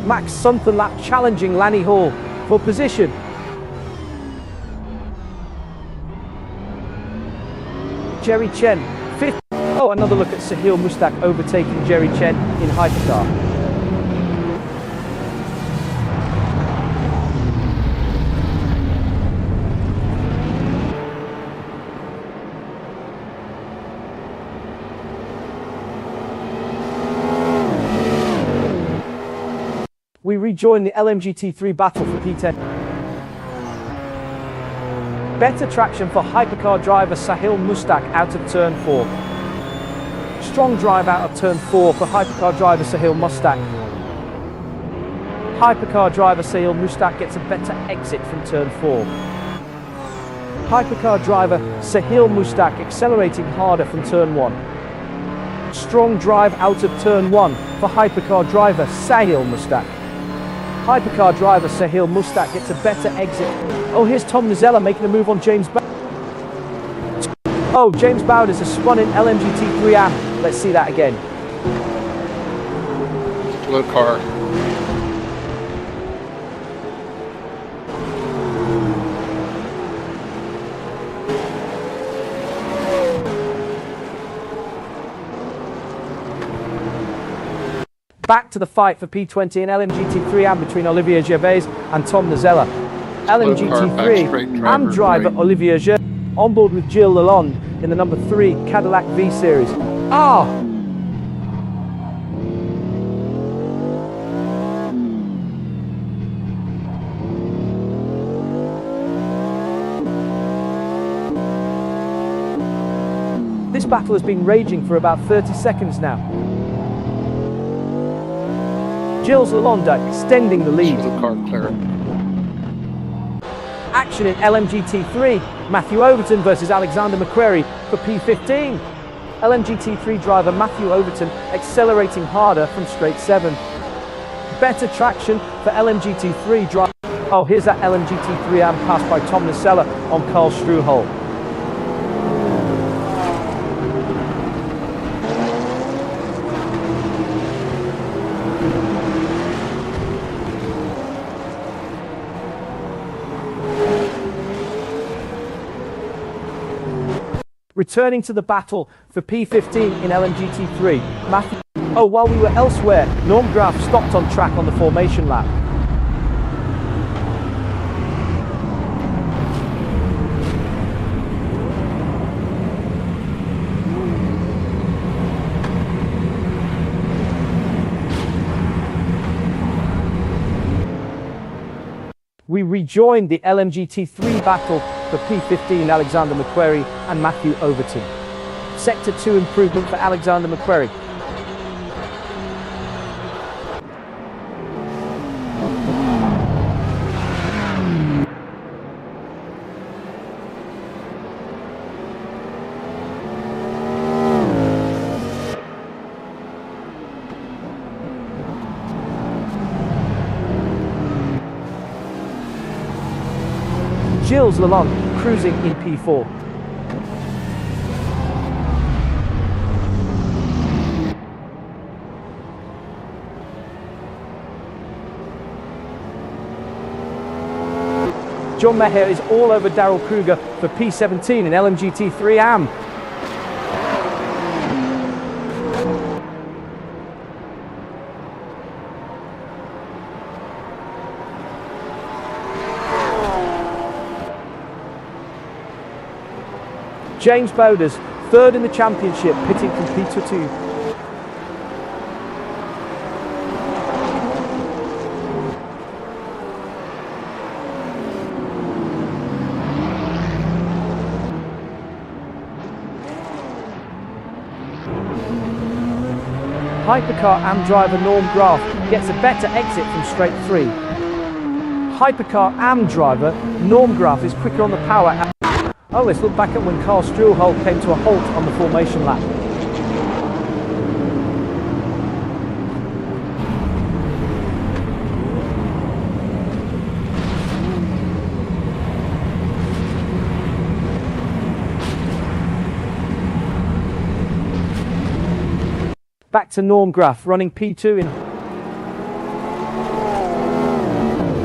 Speaker 13: Max Sunken lap challenging Lanny Hall for position. Jerry Chen, 5th. Oh, another look at Sahil Mustak overtaking Jerry Chen in Hypercar. We rejoin the LMGT3 battle for P10. Better traction for Hypercar driver Sahil Mustak out of turn 4. Strong drive out of turn 4 for Hypercar driver Sahil Mustak. Hypercar driver Sahil Mustak gets a better exit from turn 4. Hypercar driver Sahil Mustak accelerating harder from turn 1. Strong drive out of turn 1 for Hypercar driver Sahil Mustak. Hypercar driver Sahil Mustak gets a better exit. Oh, here's Tom Nizella making a move on James Bowders. Oh, James Bowders has spun in LMGT3 AM. Let's see that again.
Speaker 9: Blue car.
Speaker 13: Back to the fight for P20 and LMGT3 AM between Olivier Gervais and Tom Nizella. LMGT3 AM driver Olivier Gervais on board with Gilles Lalonde in the number 3 Cadillac V Series. This battle has been raging for about 30 seconds now. Gilles Lalonde extending the lead. Action in LMGT3. Matthew Overton versus Alexander McQuarrie for P15. LMGT3 driver Matthew Overton accelerating harder from straight 7. Better traction for LMGT3 driver. Oh, here's that LMGT3 AM pass by Tom Nizella on Karl Struhol. Returning to the battle for P15 in LMGT3. Matthew. Oh, while we were elsewhere, Norm Graf stopped on track on the formation lap. We rejoined the LMGT3 battle for P15 Alexander McQuarrie and Matthew Overton. Sector 2 improvement for Alexander McQuarrie. Gilles Lalonde cruising in P4. John Meher is all over Daryl Kruger for P17 in LMGT3 AM. James Bowders, 3rd in the championship, pitting from P2. Hypercar AM driver Norm Graf gets a better exit from straight 3. Hypercar AM driver Norm Graf is quicker on the power. Oh, let's look back at when Karl Struhol came to a halt on the formation lap. Back to Norm Graf running P2 in.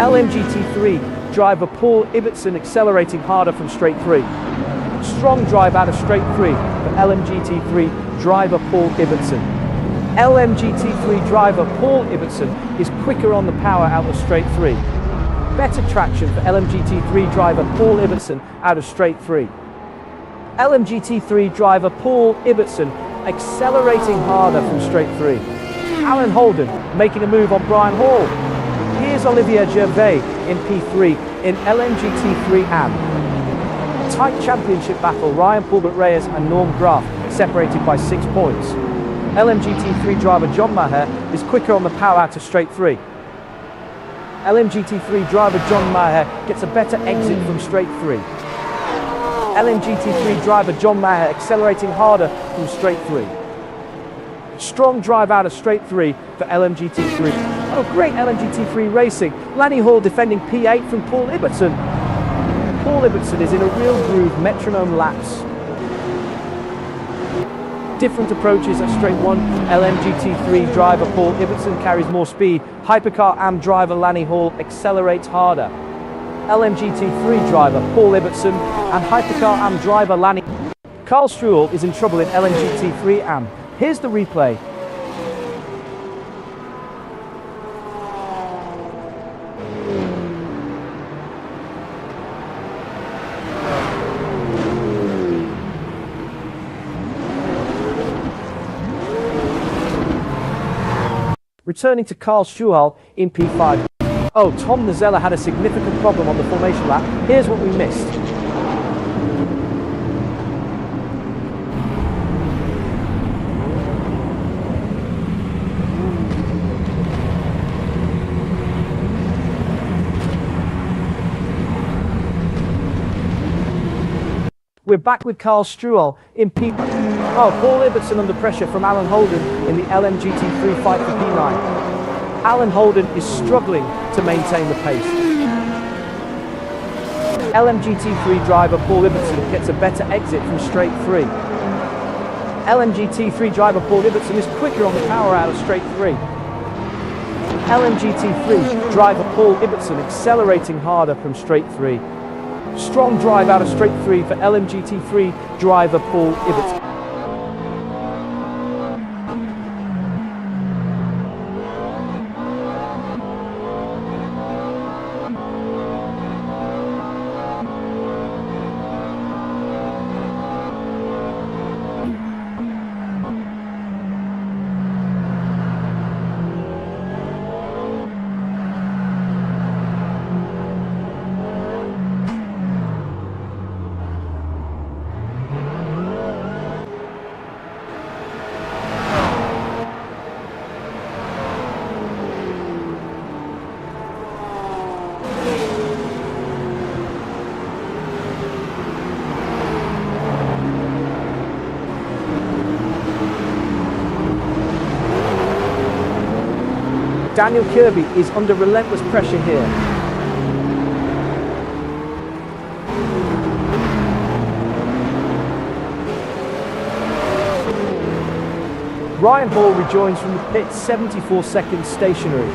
Speaker 13: LMGT3 driver Paul Ibbotson accelerating harder from straight 3. Strong drive out of straight 3 for LMGT3 driver Paul Ibbotson. LMGT3 driver Paul Ibbotson is quicker on the power out of straight 3. Better traction for LMGT3 driver Paul Ibbotson out of straight 3. LMGT3 driver Paul Ibbotson accelerating harder from straight 3. Alan Holden making a move on Brian Hall. Here's Olivier Gervais in P3 in LMGT3 AM. Tight championship battle, Ryan Pulbert Reyes and Norm Graf separated by 6 points. LMGT3 driver John Maher is quicker on the power out of straight 3. LMGT3 driver John Maher gets a better exit from straight 3. LMGT3 driver John Maher accelerating harder from straight 3. Strong drive out of straight 3 for LMGT3. Oh, great LMGT3 racing. Lanny Hall defending P8 from Paul Ibbotson. Paul Ibbotson is in a real groove, metronome laps. Different approaches at straight 1. LMGT3 driver Paul Ibbotson carries more speed. Hypercar AM driver Lanny Hall accelerates harder. LMGT3 driver Paul Ibbotson and Hypercar AM driver Lanny. Karl Struhl is in trouble in LMGT3 AM. Here's the replay. Returning to Karl Struhl in P5. Oh, Tom Nazella had a significant problem on the formation lap. Here's what we missed. We're back with Karl Struhl in P5. Oh, Paul Ibbotson under pressure from Alan Holden in the LMGT3 fight for P9. Alan Holden is struggling to maintain the pace. LMGT3 driver Paul Ibbotson gets a better exit from straight 3. LMGT3 driver Paul Ibbotson is quicker on the power out of straight 3. LMGT3 driver Paul Ibbotson accelerating harder from straight 3. Strong drive out of straight 3 for LMGT3 driver Paul Ibbotson. Daniel Kirby is under relentless pressure here. Ryan Hall rejoins from the pit, 74 seconds stationary.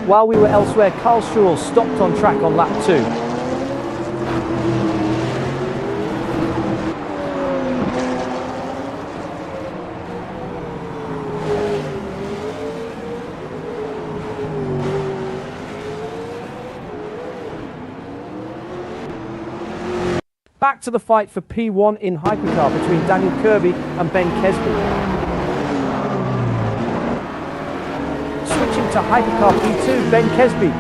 Speaker 13: While we were elsewhere, Karl Struhl stopped on track on lap 2. Back to the fight for P1 in Hypercar between Daniel Kirby and Ben Kesby. Switching to Hypercar P2, Ben Kesby.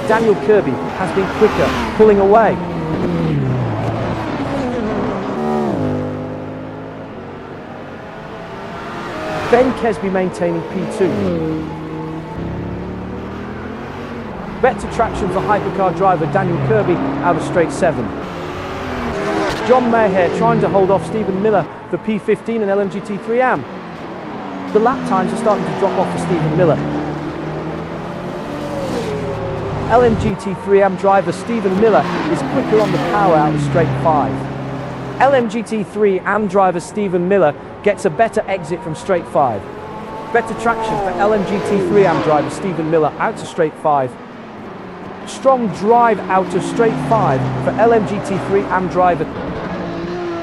Speaker 13: Daniel Kirby has been quicker, pulling away. Ben Kesby maintaining P2. Better traction for hypercar driver Daniel Kirby out of straight 7. John Mayher trying to hold off Stephen Miller for P15 and LMGT3 AM. The lap times are starting to drop off for Stephen Miller. LMGT3 AM driver Stephen Miller is quicker on the power out of straight 5. LMGT3 AM driver Stephen Miller gets a better exit from straight 5. Better traction for LMGT3 AM driver Stephen Miller out to straight 5. Strong drive out of straight 5 for LMGT3 AM driver.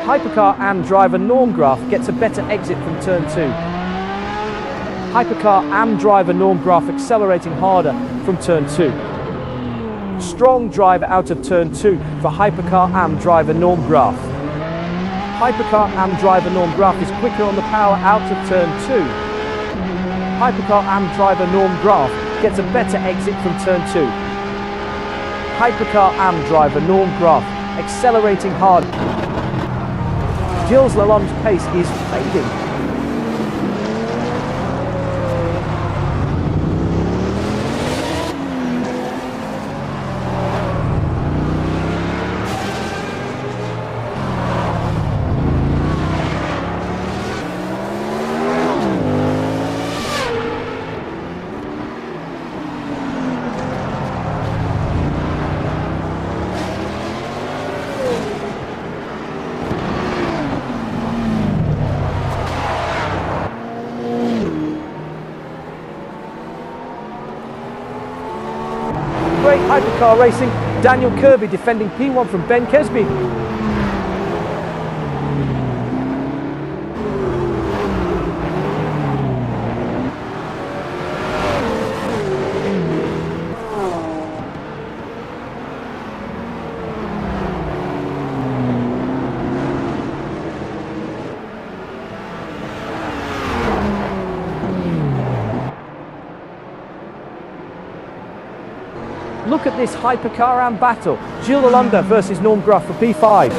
Speaker 13: Hypercar AM driver Norm Graf gets a better exit from turn 2. Hypercar AM driver Norm Graf accelerating harder from turn 2. Strong drive out of turn 2 for Hypercar AM driver Norm Graf. Hypercar AM driver Norm Graf is quicker on the power out of turn 2. Hypercar AM driver Norm Graf gets a better exit from turn 2. Hypercar AM driver Norm Graf accelerating hard. Gilles Lalonde's pace is fading. Great hypercar racing. Daniel Kirby defending P1 from Ben Kesby. Look at this hypercar AM battle. Gilles Lalonde versus Norm Graf for P5.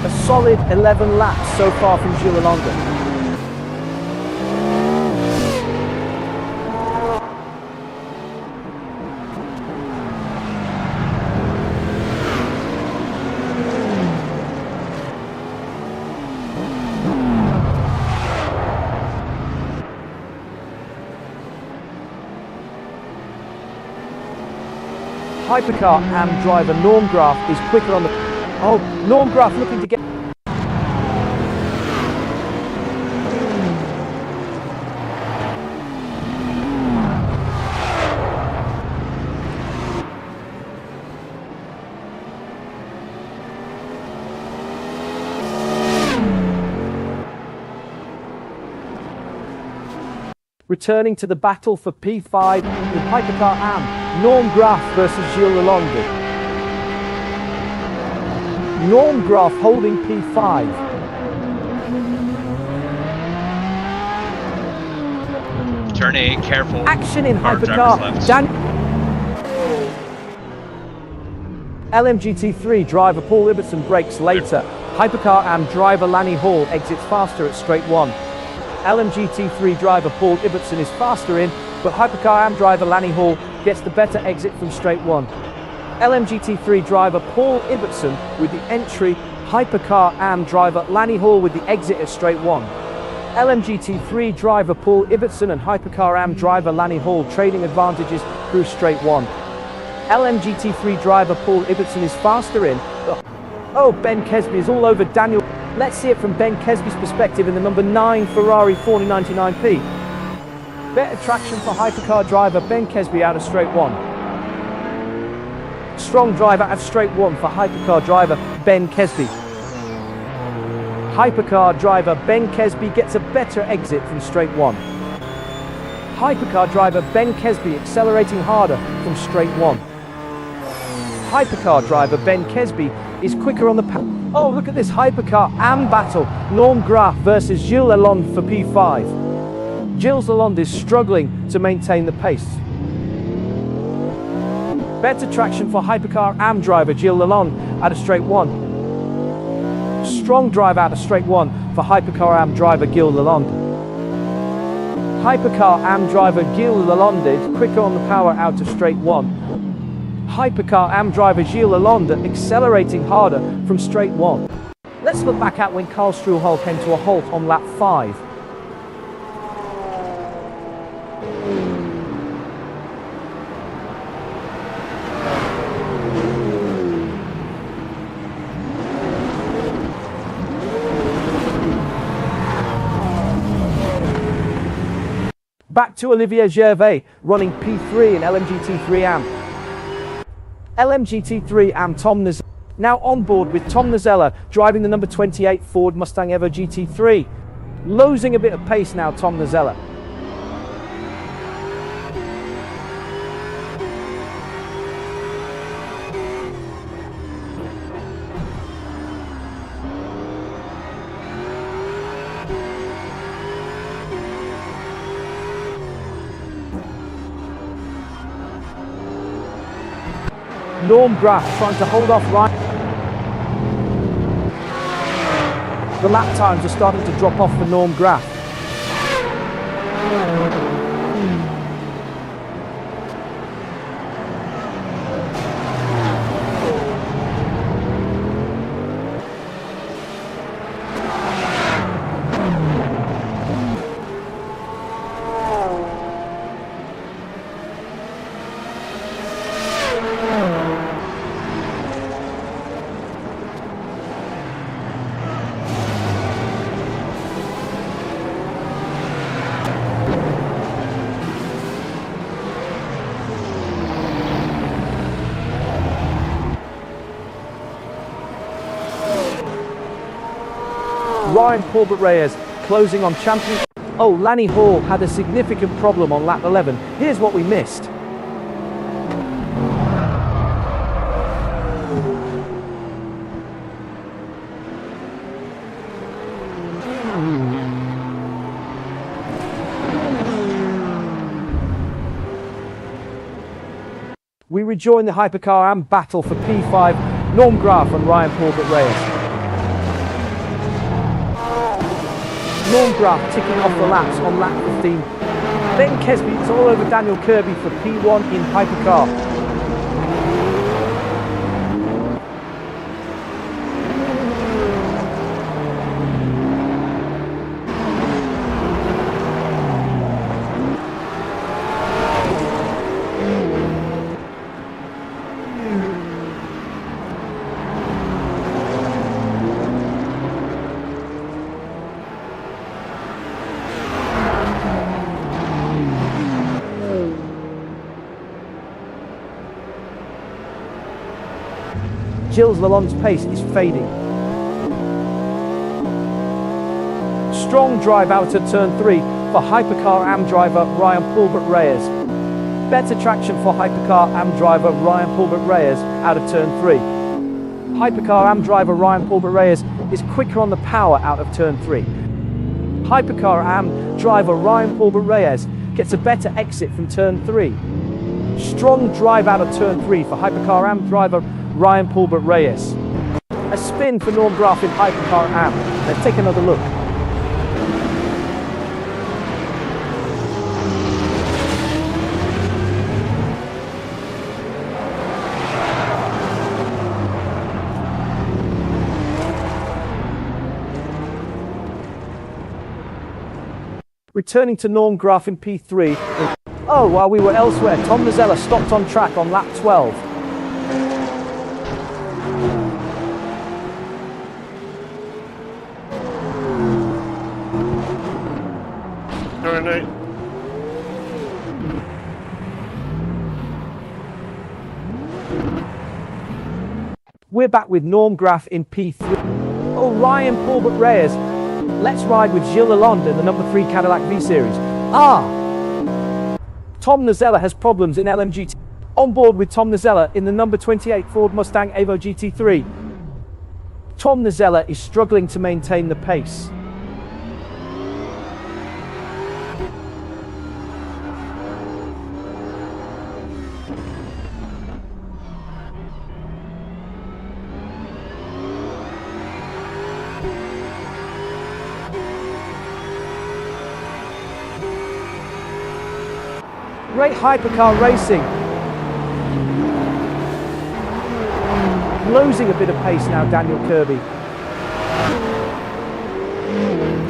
Speaker 13: A solid 11 laps so far from Gilles Lalonde. Hypercar AM driver Norm Graf is quicker on the... Oh, Norm Graf looking to get... Returning to the battle for P5 in Hypercar AM. Norm Graf versus Gilles Lalonde. Norm Graf holding P5.
Speaker 5: Turn 8, careful.
Speaker 13: Action in
Speaker 5: Car
Speaker 13: Hypercar.
Speaker 5: driver's left.
Speaker 13: LMGT3 driver Paul Ibbotson brakes later. Hypercar AM driver Lanny Hall exits faster at straight 1. LMGT3 driver Paul Ibbotson is faster in, but Hypercar AM driver Lanny Hall gets the better exit from straight 1. LMGT3 driver Paul Ibbotson with the entry, Hypercar AM driver Lanny Hall with the exit at straight 1. LMGT3 driver Paul Ibbotson and Hypercar AM driver Lanny Hall trading advantages through straight 1. LMGT3 driver Paul Ibbotson is faster in, but oh, Ben Kesby is all over Daniel. Let's see it from Ben Kesby's perspective in the number 9 Ferrari 4099P. Better traction for hypercar driver Ben Kesby out of straight 1. Strong drive out of straight 1 for hypercar driver Ben Kesby. Hypercar driver Ben Kesby gets a better exit from straight 1. Hypercar driver Ben Kesby accelerating harder from straight 1. Hypercar driver Ben Kesby is quicker on the Oh, look at this Hypercar AM battle. Norm Graf versus Gilles Lalonde for P5. Gilles Lalonde is struggling to maintain the pace. Better traction for Hypercar AM driver Gilles Lalonde out of straight one. Strong drive out of straight one for Hypercar AM driver Gilles Lalonde. Hypercar AM driver Gilles Lalonde is quicker on the power out of straight one. Hypercar AM driver Gilles Lalonde accelerating harder from straight one. Let's look back at when Karl Struhol came to a halt on lap 5. Back to Olivier Gervais running P3 in LMGT3 AM. LMGT3 AM Tom Nazella now on board with Tom Nazella driving the number 28 Ford Mustang Evo GT3. Losing a bit of pace now, Tom Nazella. Norm Graf trying to hold off Ryan. The lap times are starting to drop off for Norm Graf. Ryan Corbett Reyes closing on Champion. Oh, Lanny Hall had a significant problem on lap 11. Here's what we missed. We rejoin the Hypercar AM battle for P5, Norm Graf and Ryan Corbett Reyes. Norm Graf ticking off the laps on lap 15. Ben Kesby is all over Daniel Kirby for P1 in Hypercar. Gilles Lalonde's pace is fading. Strong drive out of turn 3 for Hypercar AM driver Ryan Corbett Reyes. Better traction for Hypercar AM driver Ryan Corbett Reyes out of turn 3. Hypercar AM driver Ryan Corbett Reyes is quicker on the power out of turn 3. Hypercar AM driver Ryan Corbett Reyes gets a better exit from turn 3. Strong drive out of turn 3 for Hypercar AM driver Ryan Corbett Reyes. A spin for Norm Graf in Hypercar AM. Let's take another look. Returning to Norm Graf in P3. Oh, while we were elsewhere, Tom Nazella stopped on track on lap 12. We're back with Norm Graf in P3. Oh, Ryan Corbett Reyes. Let's ride with Gilles Lalonde in the number 3 Cadillac V-Series. Tom Nazella has problems in LMGT. On board with Tom Nazella in the number 28 Ford Mustang Evo GT3. Tom Nazella is struggling to maintain the pace. Great hypercar racing. Losing a bit of pace now, Daniel Kirby.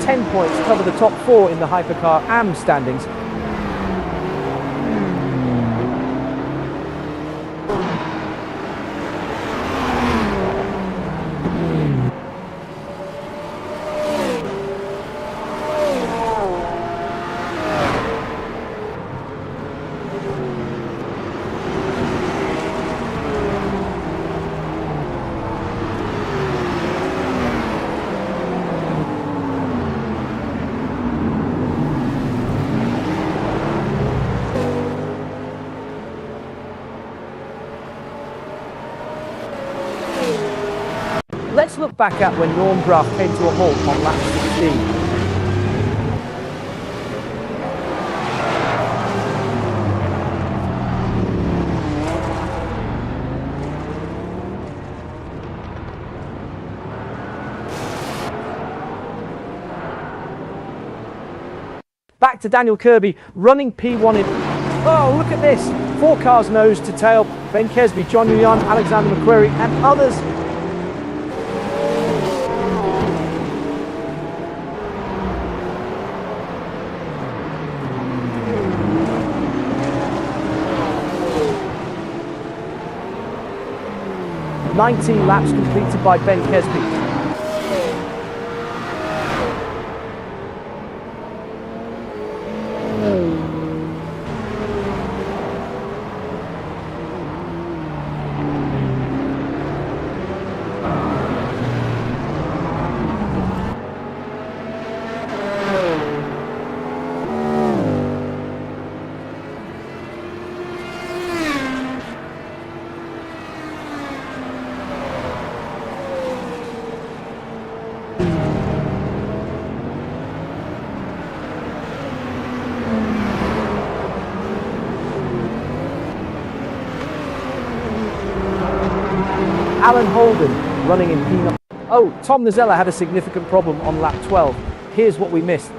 Speaker 13: 10 points cover the top 4 in the Hypercar AM standings. Let's look back at when Norm Graf came to a halt on lap 16. Back to Daniel Kirby running P1 in. Oh, look at this! 4 cars nose to tail. Ben Kesby, John Nguyen, Alexander McQuarrie, and others. "19 laps completed by Ben Kesby. Alan Holden running in P9. Oh, Tom Nazella had a significant problem on lap 12. Here's what we missed.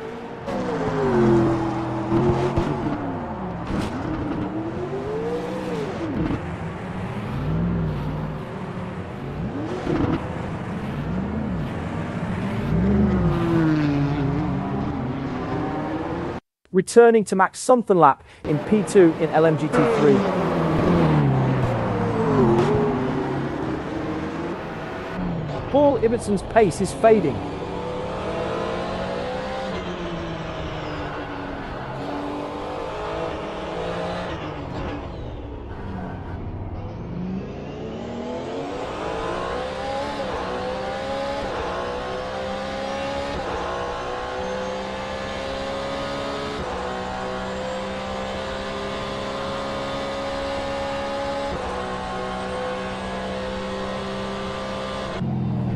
Speaker 13: Returning to Max something lap in P2 in LMGT3. Paul Ibbetson's pace is fading.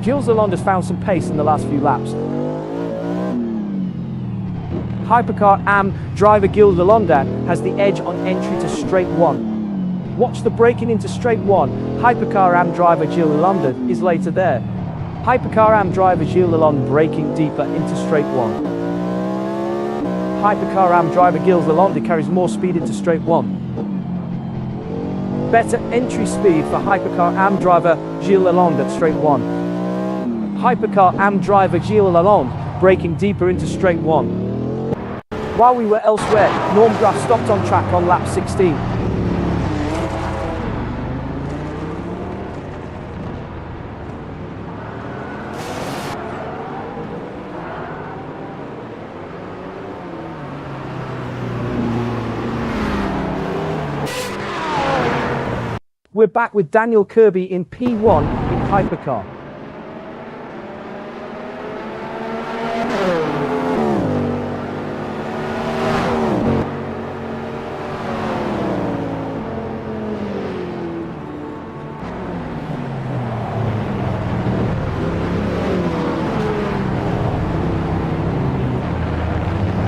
Speaker 13: Gilles Lalonde has found some pace in the last few laps. Hypercar AM driver Gilles Lalonde has the edge on entry to straight 1. Watch the braking into straight 1. Hypercar AM driver Gilles Lalonde is later there. Hypercar AM driver Gilles Lalonde braking deeper into straight 1. Hypercar AM driver Gilles Lalonde carries more speed into straight 1. Better entry speed for Hypercar AM driver Gilles Lalonde at straight 1. Hypercar AM driver Gilles Lalonde braking deeper into straight 1. While we were elsewhere, Norm Graf stopped on track on lap 16. We're back with Daniel Kirby in P1 in Hypercar.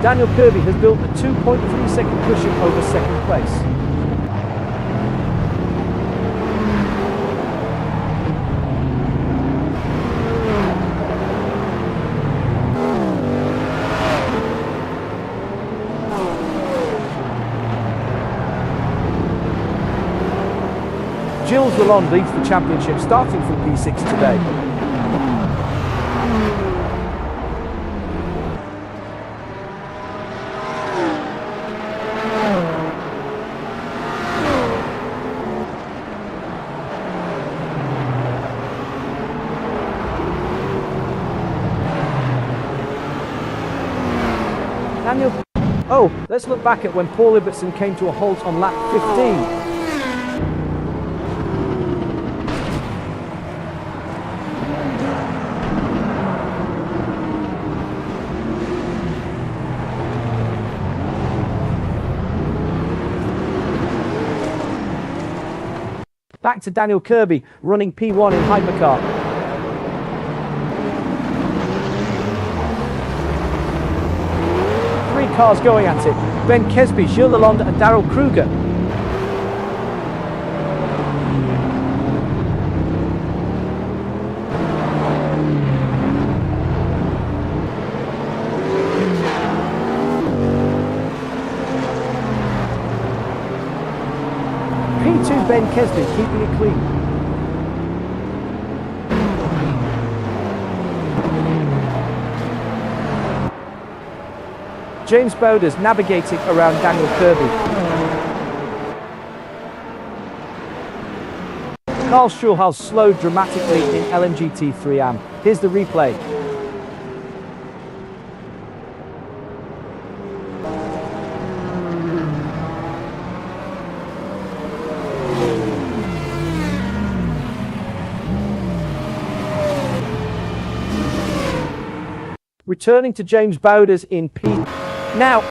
Speaker 13: Daniel Kirby has built a 2.3 second cushion over second place. Gilles Lalonde leads the championship starting from P6 today. Oh, let's look back at when Paul Ibbotson came to a halt on lap 15. Back to Daniel Kirby, running P1 in Hypercar. Three cars going at it. Ben Kesby, Gilles Lalonde and Daryl Kruger. P2 Ben Kesby keeping it clean. James Bowders navigating around Daniel Kirby. Carl Schulhaus slowed dramatically in LMGT3 AM. Here's the replay. Returning to James Bowders in P. Now,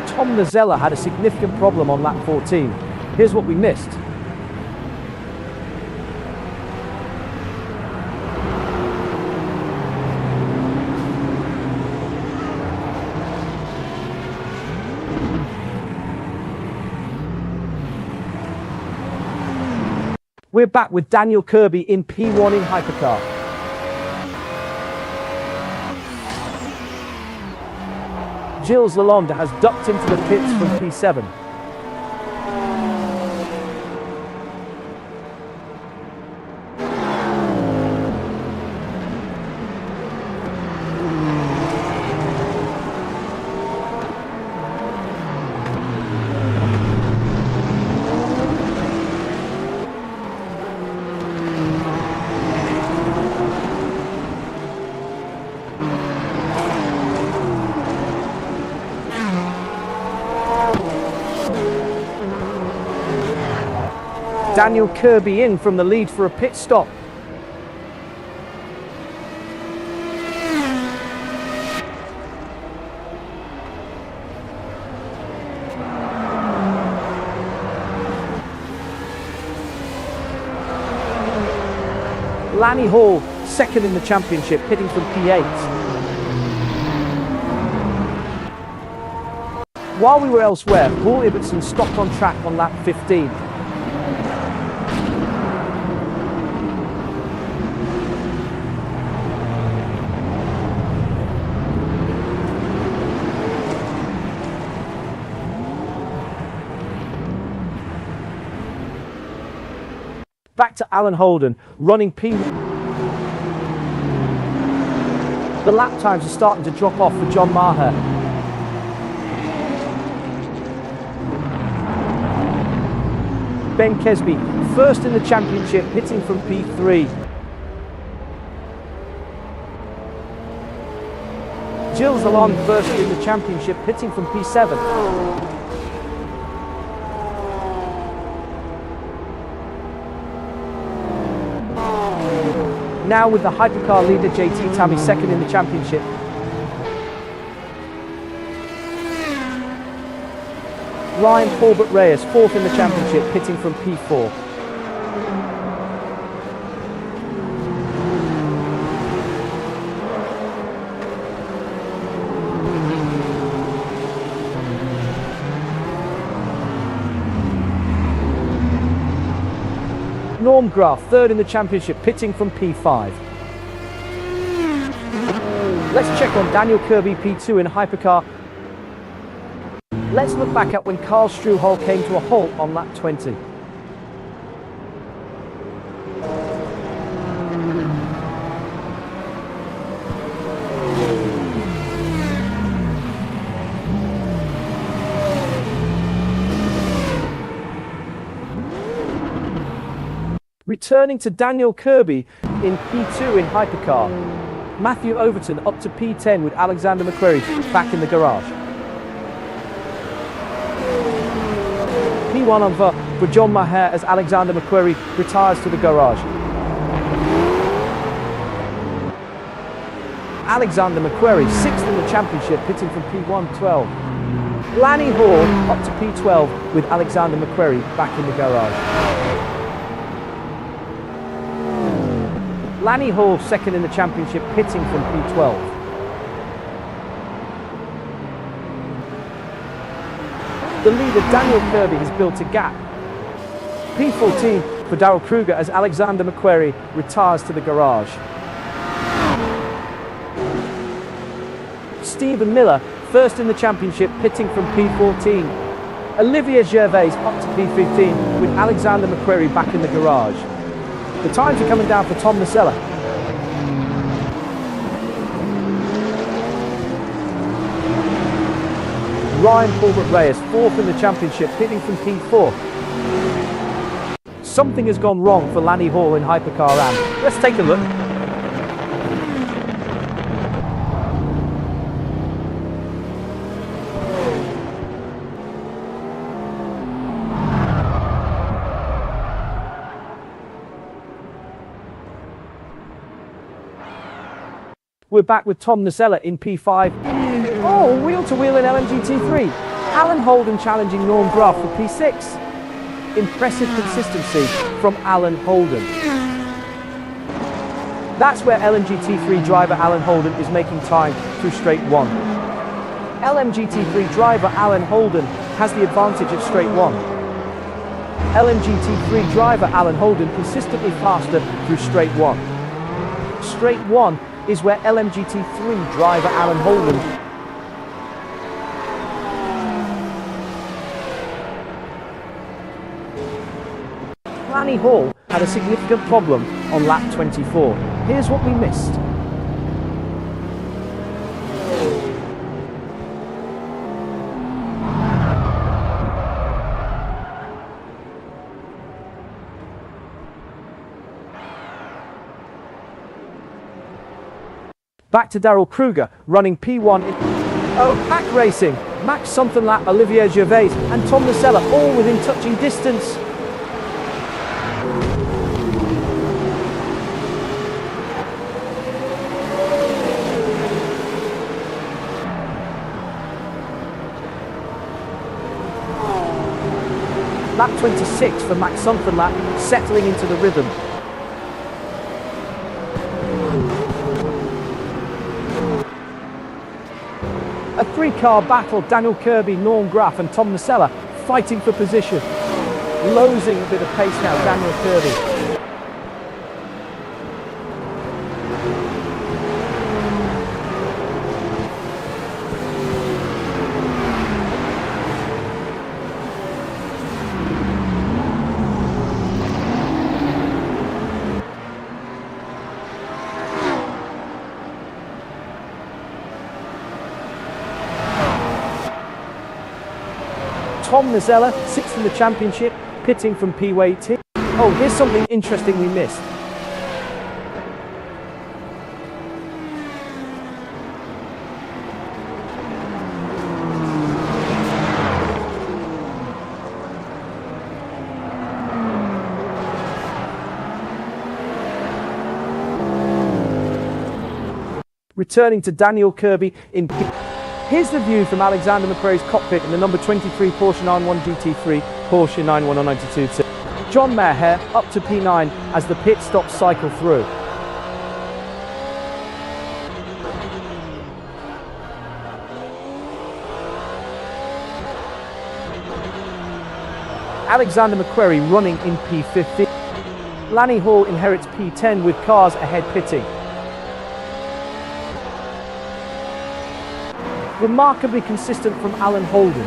Speaker 13: Tom Nazella had a significant problem on lap 14. Here's what we missed. We're back with Daniel Kirby in P1 in Hypercar. Gilles Lalonde has ducked into the pits from P7. Daniel Kirby in from the lead for a pit stop. Lanny Hall, second in the championship, hitting from P8. While we were elsewhere, Paul Ibbotson stopped on track on lap 15. Back to Alan Holden, running P. The lap times are starting to drop off for John Maher. Ben Kesby, first in the championship, hitting from P3. Gilles Lalonde, first in the championship, hitting from P7. Now with the Hypercar leader JT Tammy second in the championship. Ryan Corbett Reyes fourth in the championship, hitting from P4. Norm Graf, third in the championship, pitting from P5. Let's check on Daniel Kirby, P2 in Hypercar. Let's look back at when Karl Struhol came to a halt on lap 20. Returning to Daniel Kirby in P2 in Hypercar. Matthew Overton up to P10 with Alexander McQuarrie back in the garage. P1 on for John Maher as Alexander McQuarrie retires to the garage. Alexander McQuarrie, 6th in the championship, pitting from P1 12. Lanny Hall up to P12 with Alexander McQuarrie back in the garage. Lanny Hall, 2nd in the championship, pitting from P12. The leader, Daniel Kirby, has built a gap. P14 for Darrell Kruger as Alexander McQuarrie retires to the garage. Stephen Miller, 1st in the championship, pitting from P14. Olivier Gervais up to P15 with Alexander McQuarrie back in the garage. The times are coming down for Tom Nacella. Ryan Corbett Reyes, 4th in the championship, pitting from P4. Something has gone wrong for Lanny Hall in Hypercar AM. Let's take a look. We're back with Tom Nacella in P5. Oh, wheel to wheel in LMGT3. Alan Holden challenging Norm Graf for P6. Impressive consistency from Alan Holden. That's where LMGT3 driver Alan Holden is making time through straight 1. LMGT3 driver Alan Holden has the advantage at straight 1. LMGT3 driver Alan Holden consistently faster through straight 1. Straight 1 is where LMGT3 driver Alan Holden Lanny Hall had a significant problem on lap 24. Here's what we missed. Back to Darrell Kruger, running P1 in pack racing. Max Somethinglat, Olivier Gervais and Tom Nacella all within touching distance. Lap 26 for Max Somethinglat, settling into the rhythm. A three-car battle, Daniel Kirby, Norm Graf and Tom Nacella fighting for position. Losing a bit of pace now, Daniel Kirby. Tom Nacella, 6th in the championship, pitting from P18. Oh, here's something interesting we missed. Returning to Daniel Kirby in P. Here's the view from Alexander McQuarrie's cockpit in the number 23 Porsche 911 GT3, Porsche 91192. John Maher up to P9 as the pit stops cycle through. Alexander McQuarrie running in P15. Lanny Hall inherits P10 with cars ahead pitting. Remarkably consistent from Alan Holden.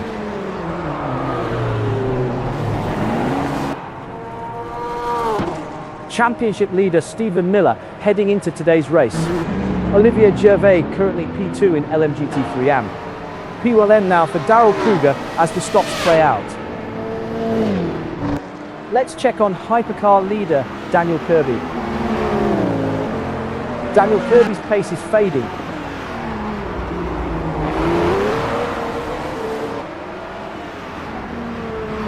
Speaker 13: Championship leader Stephen Miller heading into today's race. Olivier Gervais currently P2 in LMGT3 AM. P1N now for Daryl Kruger as the stops play out. Let's check on Hypercar leader Daniel Kirby. Daniel Kirby's pace is fading.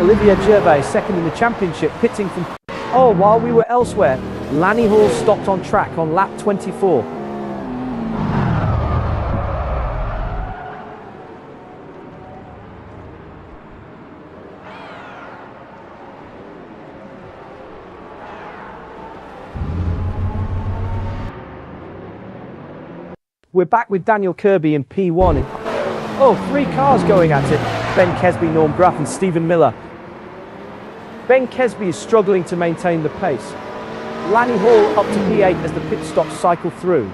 Speaker 13: Olivier Gervais second in the championship, pitting from... Oh, while we were elsewhere, Lanny Hall stopped on track on lap 24. We're back with Daniel Kirby in P1. Oh, 3 cars going at it. Ben Kesby, Norm Graff and Stephen Miller. Ben Kesby is struggling to maintain the pace. Lanny Hall up to P8 as the pit stops cycle through.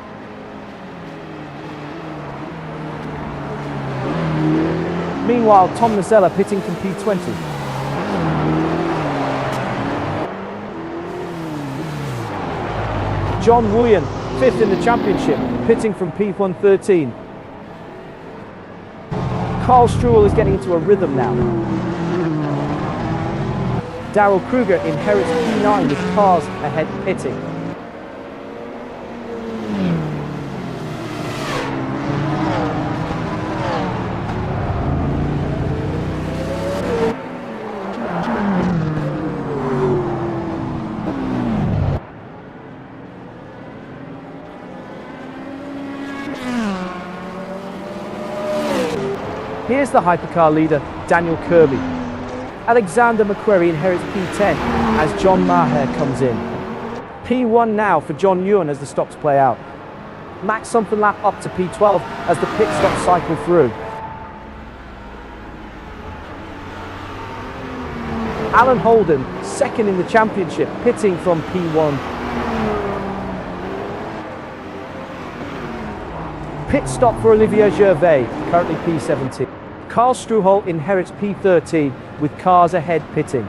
Speaker 13: Meanwhile, Tom Mazzella pitting from P20. John Nguyen, 5th in the championship, pitting from P113. Carl Struhl is getting into a rhythm now. Daryl Kruger inherits P9 with cars ahead pitting. Here's the Hypercar leader, Daniel Kirby. Alexander McQuarrie inherits P10 as John Maher comes in. P1 now for John Ewan as the stops play out. Max Sompenlap up to P12 as the pit stops cycle through. Alan Holden, 2nd in the championship, pitting from P1. Pit stop for Olivier Gervais, currently P17. Carl Struhl inherits P13 with cars ahead pitting.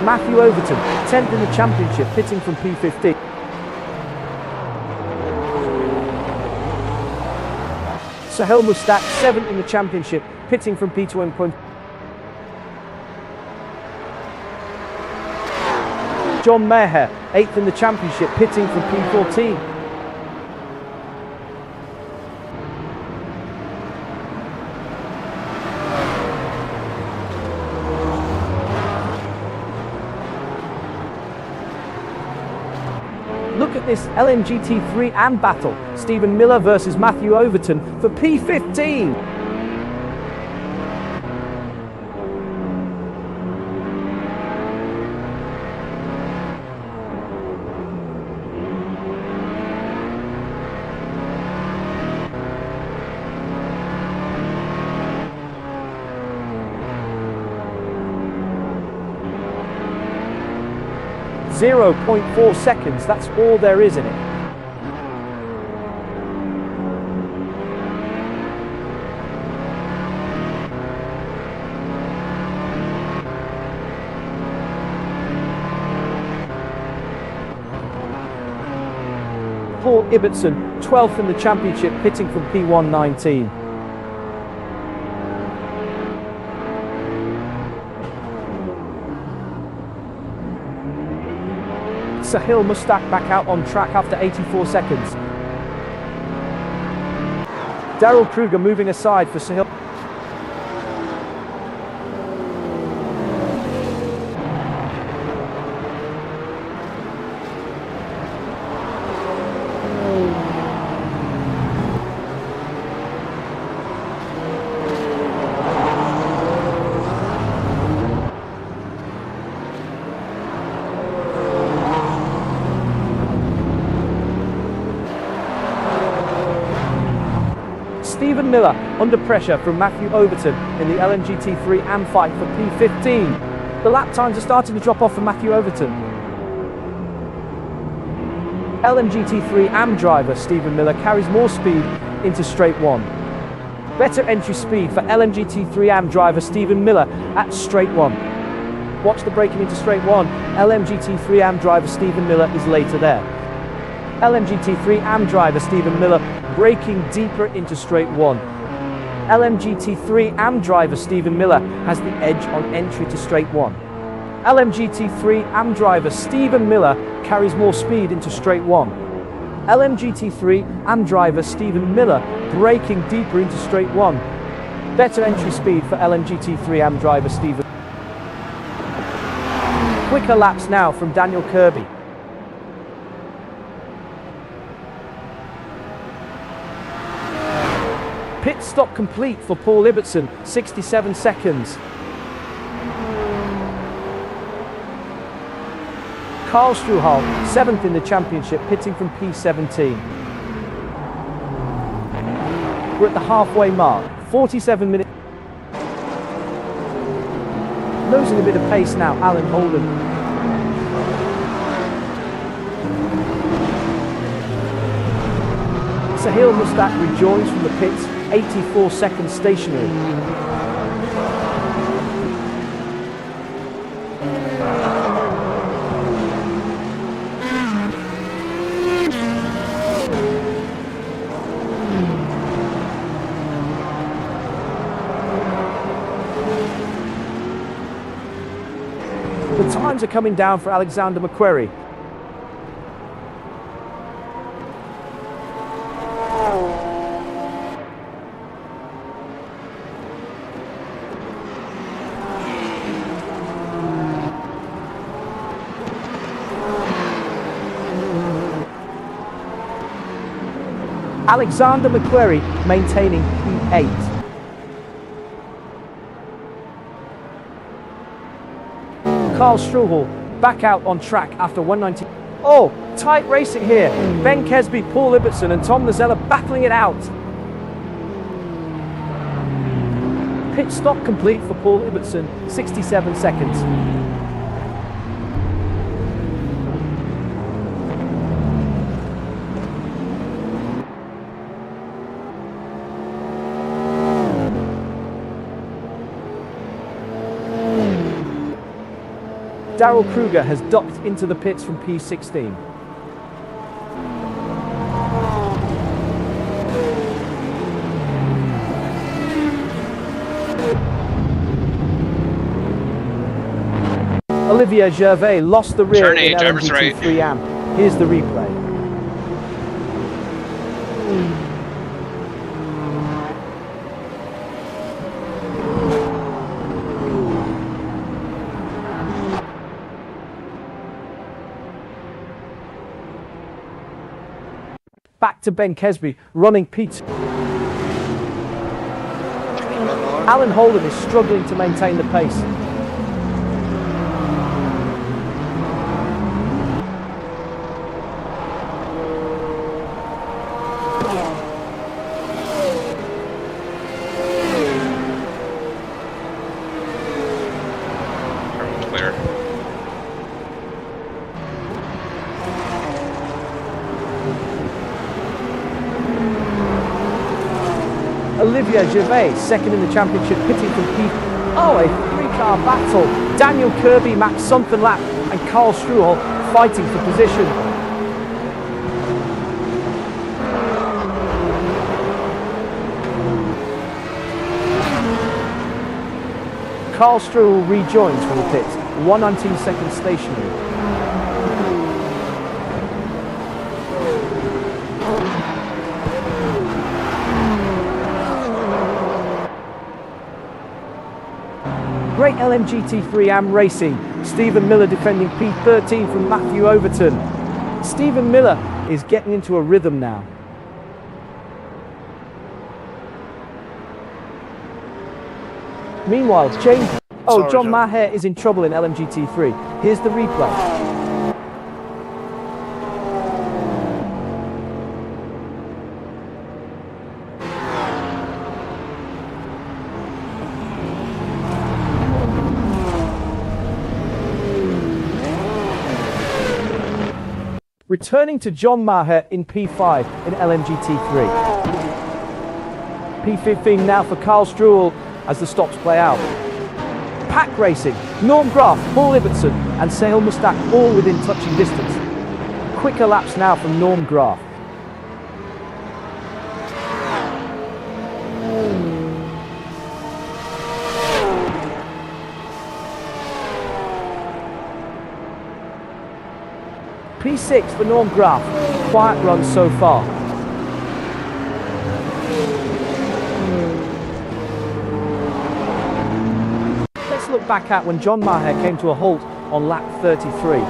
Speaker 13: Matthew Overton, 10th in the championship, pitting from P15. Sahel Mustak, 7th in the championship, pitting from P20. John Maher, 8th in the championship, pitting from P14. Look at this LMGT3 AM battle. Stephen Miller versus Matthew Overton for P15. .4 seconds, that's all there is in it. Paul Ibbotson, 12th in the championship, pitting from P119. Sahil Mustak back out on track after 84 seconds. Daryl Kruger moving aside for Sahil. Stephen Stephen Miller under pressure from Matthew Overton in the LMGT3 AM fight for P15. The lap times are starting to drop off for Matthew Overton. LMGT3 AM driver Stephen Miller carries more speed into straight one. Better entry speed for LMGT3 AM driver Stephen Miller at straight one. Watch the braking into straight one. LMGT3 AM driver Stephen Miller is later there. LMGT3 AM driver Stephen Miller braking deeper into straight one. LMGT3 AM driver Stephen Miller has the edge on entry to straight one. LMGT3 AM driver Stephen Miller carries more speed into straight one. LMGT3 AM driver Stephen Miller braking deeper into straight one. Better entry speed for LMGT3 AM driver Stephen. Quicker laps now from Daniel Kirby. Pit stop complete for Paul Ibbotson, 67 seconds. Karl Struhal, 7th in the championship, pitting from P17. We're at the halfway mark, 47 minutes. Losing a bit of pace now, Alan Holden. Sahil Mustak rejoins from the pits, 84 seconds stationary. The times are coming down for Alexander McQuarrie. Alexander McQuarrie maintaining P8. Karl Struhal back out on track after 190. Oh, tight racing here. Ben Kesby, Paul Ibbotson and Tom Nazella battling it out. Pit stop complete for Paul Ibbotson, 67 seconds. Daryl Kruger has docked into the pits from P16. Olivier Gervais lost the rear in LMGT3 AM. Here's the replay. Back to Ben Kesby, running P2. Alan Holden is struggling to maintain the pace. Olivier Gervais, second in the championship, pitting from P. Oh, a three-car battle. Daniel Kirby, Max Sonfenlap and Karl Struhal fighting for position. Karl Struhal rejoins from the pits, 119 seconds stationary. Great LMGT3 AM racing. Stephen Miller defending P13 from Matthew Overton. Stephen Miller is getting into a rhythm now. Meanwhile, John Maher is in trouble in LMGT3. Here's the replay. Returning to John Maher in P5 in LMGT3. P15 now for Carl Struhl as the stops play out. Pack racing, Norm Graf, Paul Ibbotson and Sahil Mustak all within touching distance. Quicker laps now from Norm Graf. P6 for Norm Graf. Quiet run so far. Let's look back at when John Maher came to a halt on lap 33.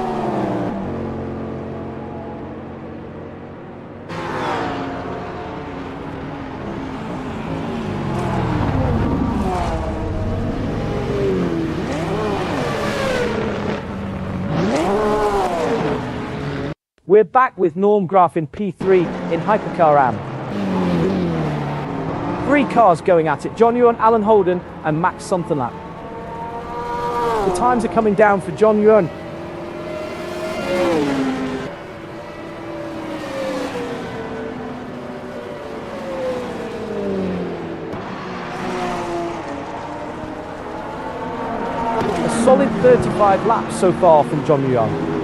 Speaker 13: We're back with Norm Graf in P3 in Hypercar AM. 3 cars going at it, John Ewan, Alan Holden and Max Sunderland. The times are coming down for John Ewan. A solid 35 laps so far from John Ewan.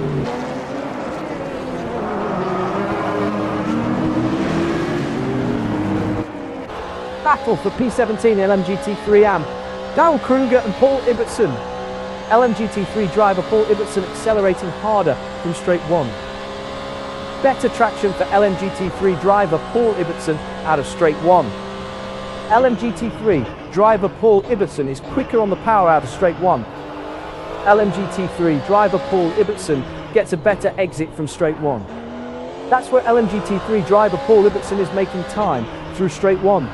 Speaker 13: Battle for P17 LMGT3 AM. Darrell Kruger and Paul Ibbotson. LMGT3 driver Paul Ibbotson accelerating harder from straight 1. Better traction for LMGT3 driver Paul Ibbotson out of straight 1. LMGT3 driver Paul Ibbotson is quicker on the power out of straight 1. LMGT3 driver Paul Ibbotson gets a better exit from straight 1. That's where LMGT3 driver Paul Ibbotson is making time through straight 1.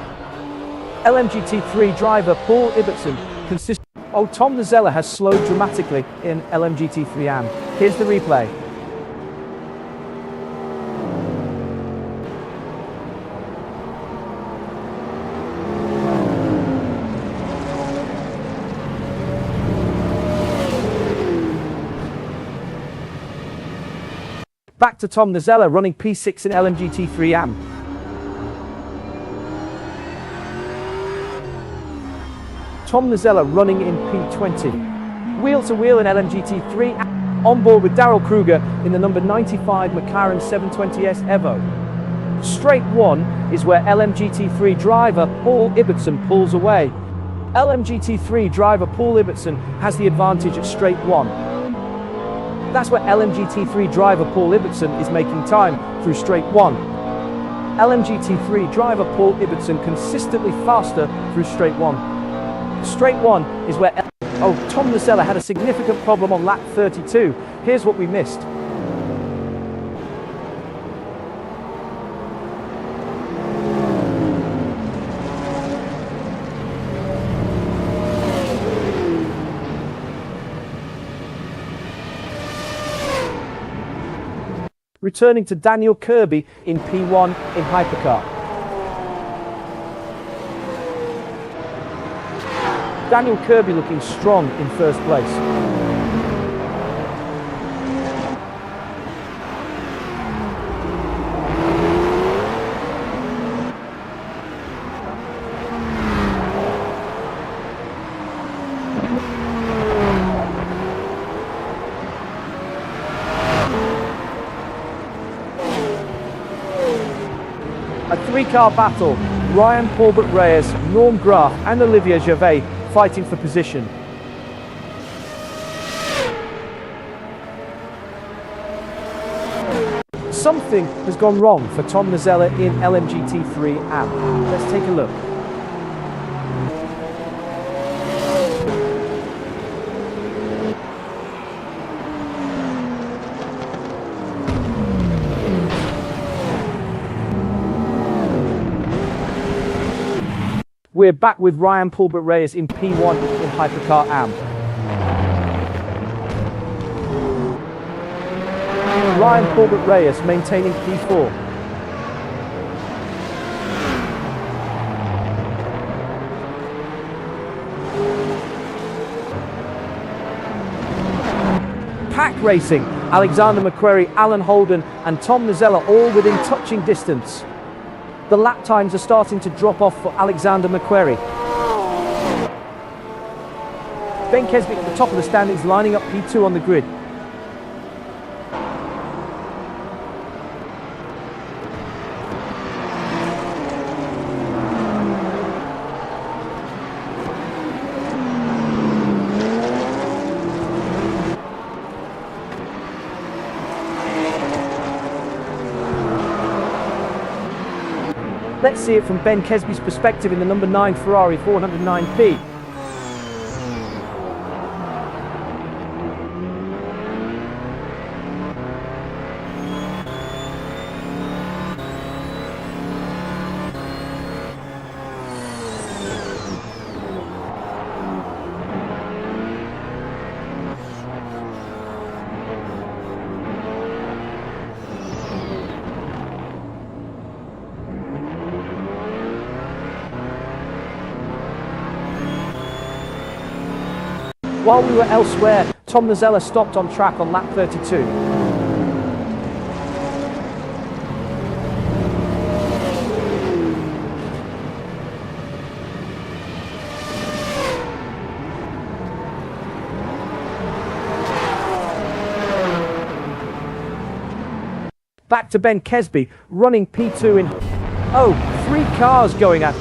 Speaker 13: LMGT3 driver Paul Ibbotson consists. Oh, Tom Nazella has slowed dramatically in LMGT3 AM. Here's the replay. Back to Tom Nazella running P6 in LMGT3 AM. Tom Nazella running in P20. Wheel to wheel in LMGT3, on board with Darrell Kruger in the number 95 McLaren 720S Evo. Straight 1 is where LMGT3 driver Paul Ibbotson pulls away. LMGT3 driver Paul Ibbotson has the advantage at straight 1. That's where LMGT3 driver Paul Ibbotson is making time through straight 1. LMGT3 driver Paul Ibbotson consistently faster through straight 1. Straight 1 is where Tom Nazella had a significant problem on lap 32. Here's what we missed. Returning to Daniel Kirby in P1 in Hypercar. Daniel Kirby looking strong in first place. A 3-car battle. Ryan Paulbert Reyes, Norm Graf and Olivier Gervais fighting for position. Something has gone wrong for Tom Nazella in LMGT3 AM. Let's take a look. We're back with Ryan Paulbert Reyes in P1 in Hypercar AM. Ryan Paulbert Reyes maintaining P4. pack racing. Alexander McQuarrie, Alan Holden and Tom Nazella all within touching distance. The lap times are starting to drop off for Alexander McQuarrie. Ben Kesby at the top of the standings, lining up P2 on the grid. Let's see it from Ben Kesby's perspective in the number 9 Ferrari 409P. While we were elsewhere, Tom Nazella stopped on track on lap 32. Back to Ben Kesby, running P2 in... Oh, 3 cars going at...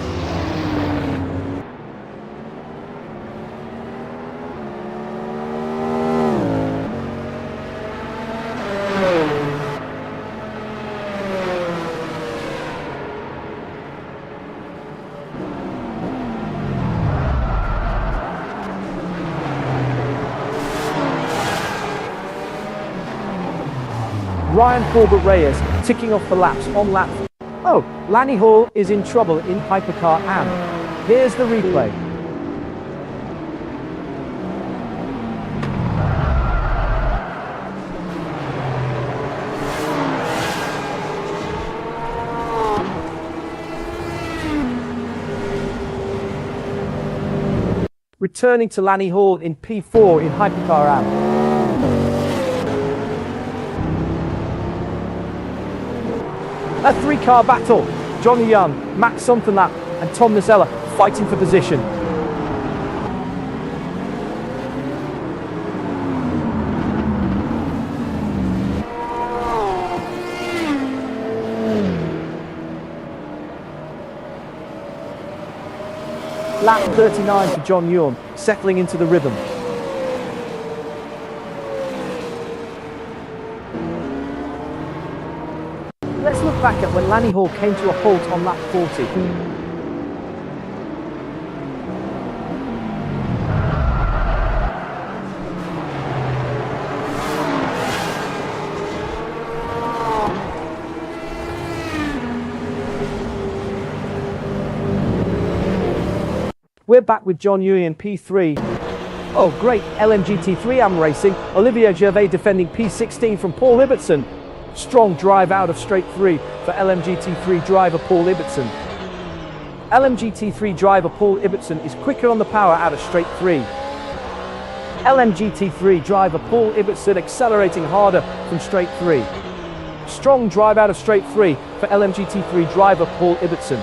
Speaker 13: Ryan Corbett Reyes ticking off the laps on lap. Oh, Lanny Hall is in trouble in Hypercar AM. Here's the replay. Returning to Lanny Hall in P4 in Hypercar AM. A 3-car battle. Johnny Young, Max Somthenlap and Tom Nazella fighting for position. Lap 39 for John Ewan, settling into the rhythm. Let's look back at when Lanny Hall came to a halt on lap 40. We're back with John Uy in P3. Oh great, LMGT3 AM racing. Olivier Gervais defending P16 from Paul Ibbotson. Strong drive out of straight 3 for LMGT3 driver Paul Ibbotson. LMGT3 driver Paul Ibbotson is quicker on the power out of straight 3. LMGT3 driver Paul Ibbotson accelerating harder from straight 3. Strong drive out of straight 3 for LMGT3 driver Paul Ibbotson.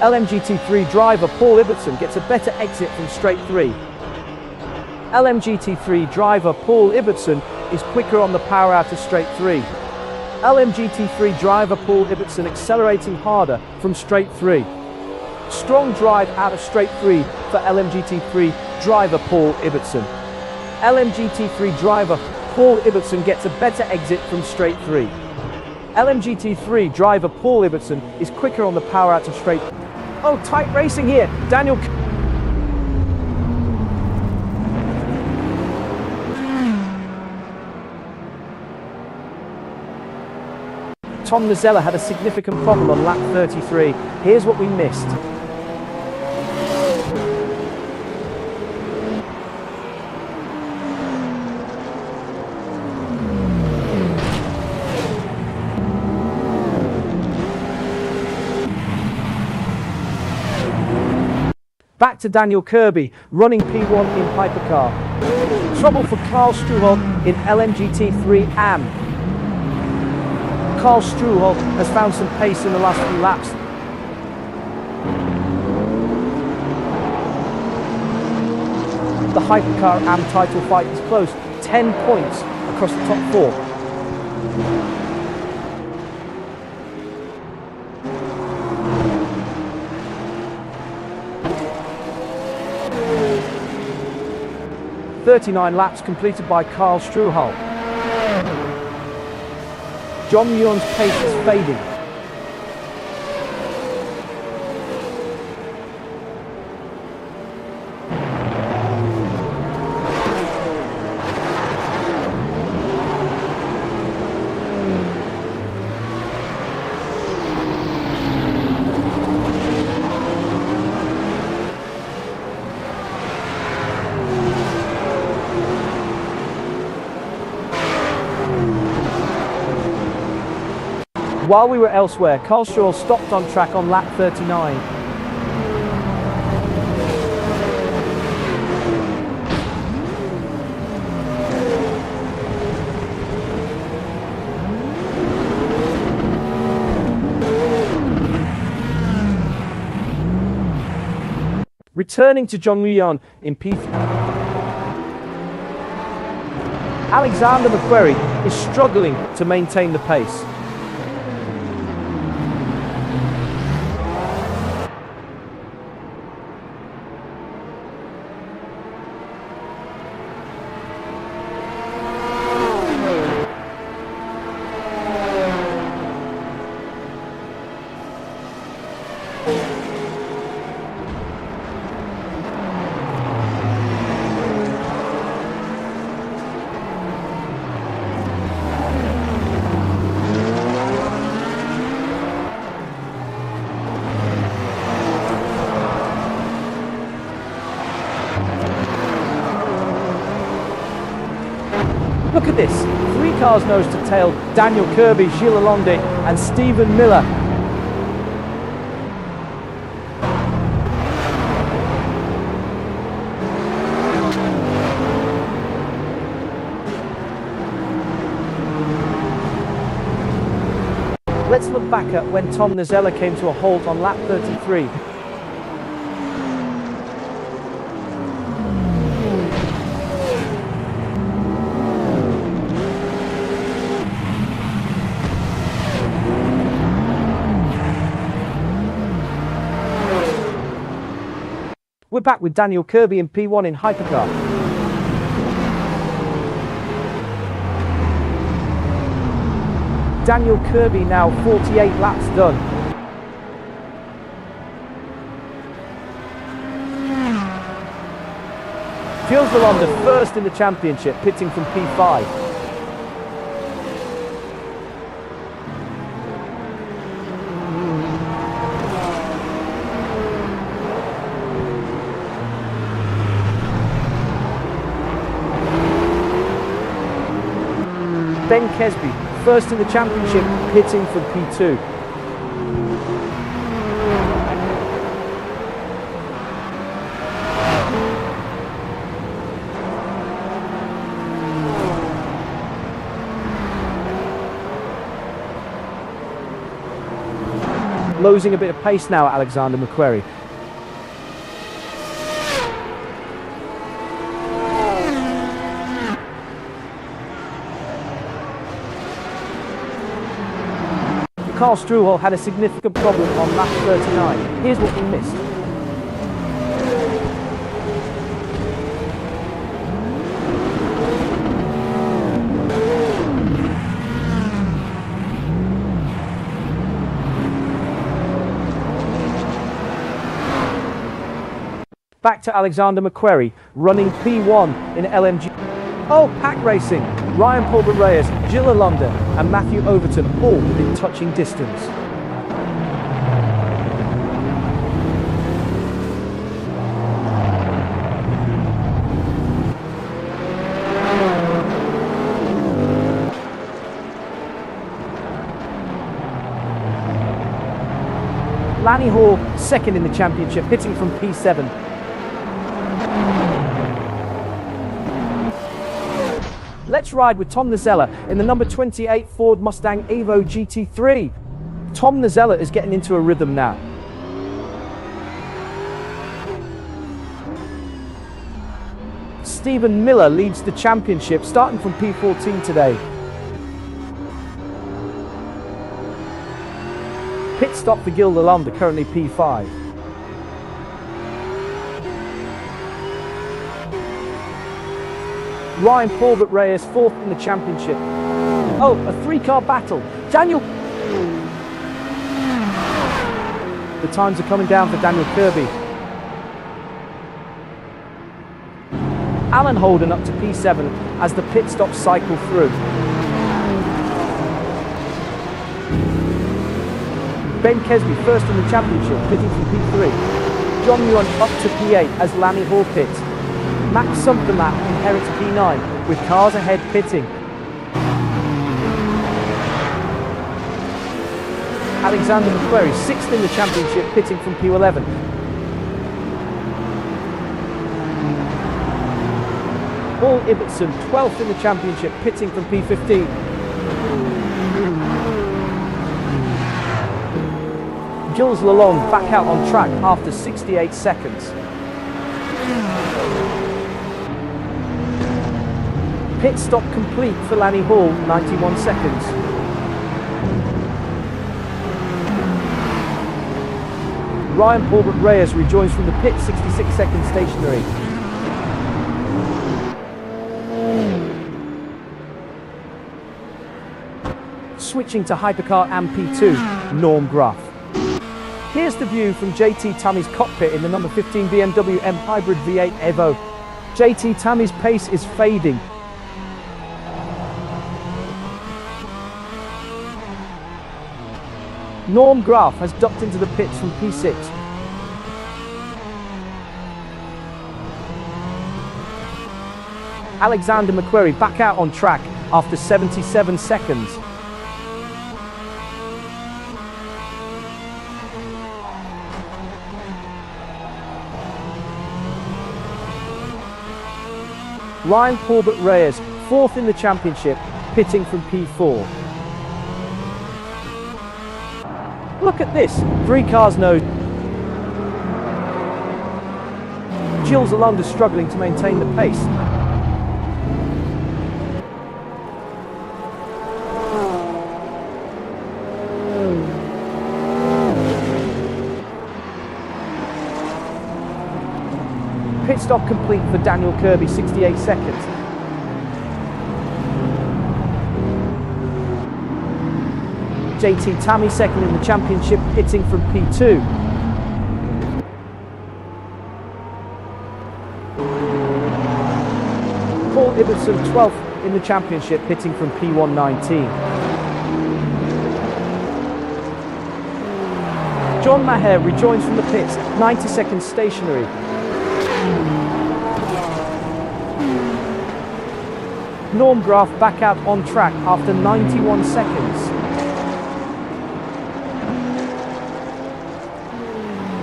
Speaker 13: LMGT3 driver Paul Ibbotson gets a better exit from straight 3. LMGT3 driver Paul Ibbotson is quicker on the power out of straight 3. LMGT3 driver Paul Ibbotson accelerating harder from straight 3. Strong drive out of straight 3 for LMGT3 driver Paul Ibbotson. LMGT3 driver Paul Ibbotson gets a better exit from straight 3. LMGT3 driver Paul Ibbotson is quicker on the power out of straight. Oh, tight racing here. Daniel. Tom Nazella had a significant problem on lap 33. Here's what we missed. Back to Daniel Kirby, running P1 in Hypercar. Trouble for Karl Struhol in LMGT3 AM. Karl Struhol has found some pace in the last few laps. The Hypercar AM title fight is close, 10 points across the top 4. "39 laps completed by Karl Struhol. John Muir's pace is fading. While we were elsewhere, Karl Struhol stopped on track on lap 39. Returning to John Muir in P3. Alexander McQuarrie is struggling to maintain the pace. Look at this, 3 cars nose to tail, Daniel Kirby, Gilles Lalonde and Stephen Miller. Let's look back at when Tom Nazella came to a halt on lap 33. We're back with Daniel Kirby in P1 in Hypercar. Daniel Kirby now 48 laps done. Gilles Lalonde first in the championship, pitting from P5. Ben Kesby, first in the championship, pitting from P2. Losing a bit of pace now, Alexander McQuarrie. Karl Struhol had a significant problem on lap 39. Here's what he missed. Back to Alexander McQuarrie, running P1 in LMG. Oh, pack racing! Ryan Pulver-Reyes, Gilles Lalonde and Matthew Overton all within touching distance. Lanny Hall, second in the championship, hitting from P7. Let's ride with Tom Nazella in the number 28 Ford Mustang Evo GT3. Tom Nazella is getting into a rhythm now. Stephen Miller leads the championship, starting from P14 today. Pit stop for Gil Lalonde, currently P5. Ryan Paulbert Reyes fourth in the championship. Oh, a three-car battle. Daniel. The times are coming down for Daniel Kirby. Alan Holden up to P7 as the pit stops cycle through. Ben Kesby first in the championship, pitting from P3. John Yuan up to P8 as Lanny Hall pits. Max Sumtermatt inherits P9 with cars ahead pitting. Alexander McQuarrie sixth in the championship, pitting from P11. Paul Ibbotson 12th in the championship, pitting from P15. Gilles Lalonde back out on track after 68 seconds. Pit stop complete for Lanny Hall, 91 seconds. Ryan Paulbert Reyes rejoins from the pit, 66 seconds stationary. Switching to Hypercar and P2, Norm Gruff. Here's the view from JT Tammy's cockpit in the number 15 BMW M Hybrid V8 Evo. JT Tammy's pace is fading. Norm Graf has ducked into the pits from P6. Alexander McQuarrie back out on track after 77 seconds. Ryan Paulbert Reyes, fourth in the championship, pitting from P4. Look at this, 3 cars no. Gilles Lalonde is struggling to maintain the pace. Pit stop complete for Daniel Kirby, 68 seconds. JT Tammy second in the championship, pitting from P2. Paul Ibbotson 12th in the championship, pitting from P119. John Maher rejoins from the pits, 90 seconds stationary. Norm Graf back out on track after 91 seconds.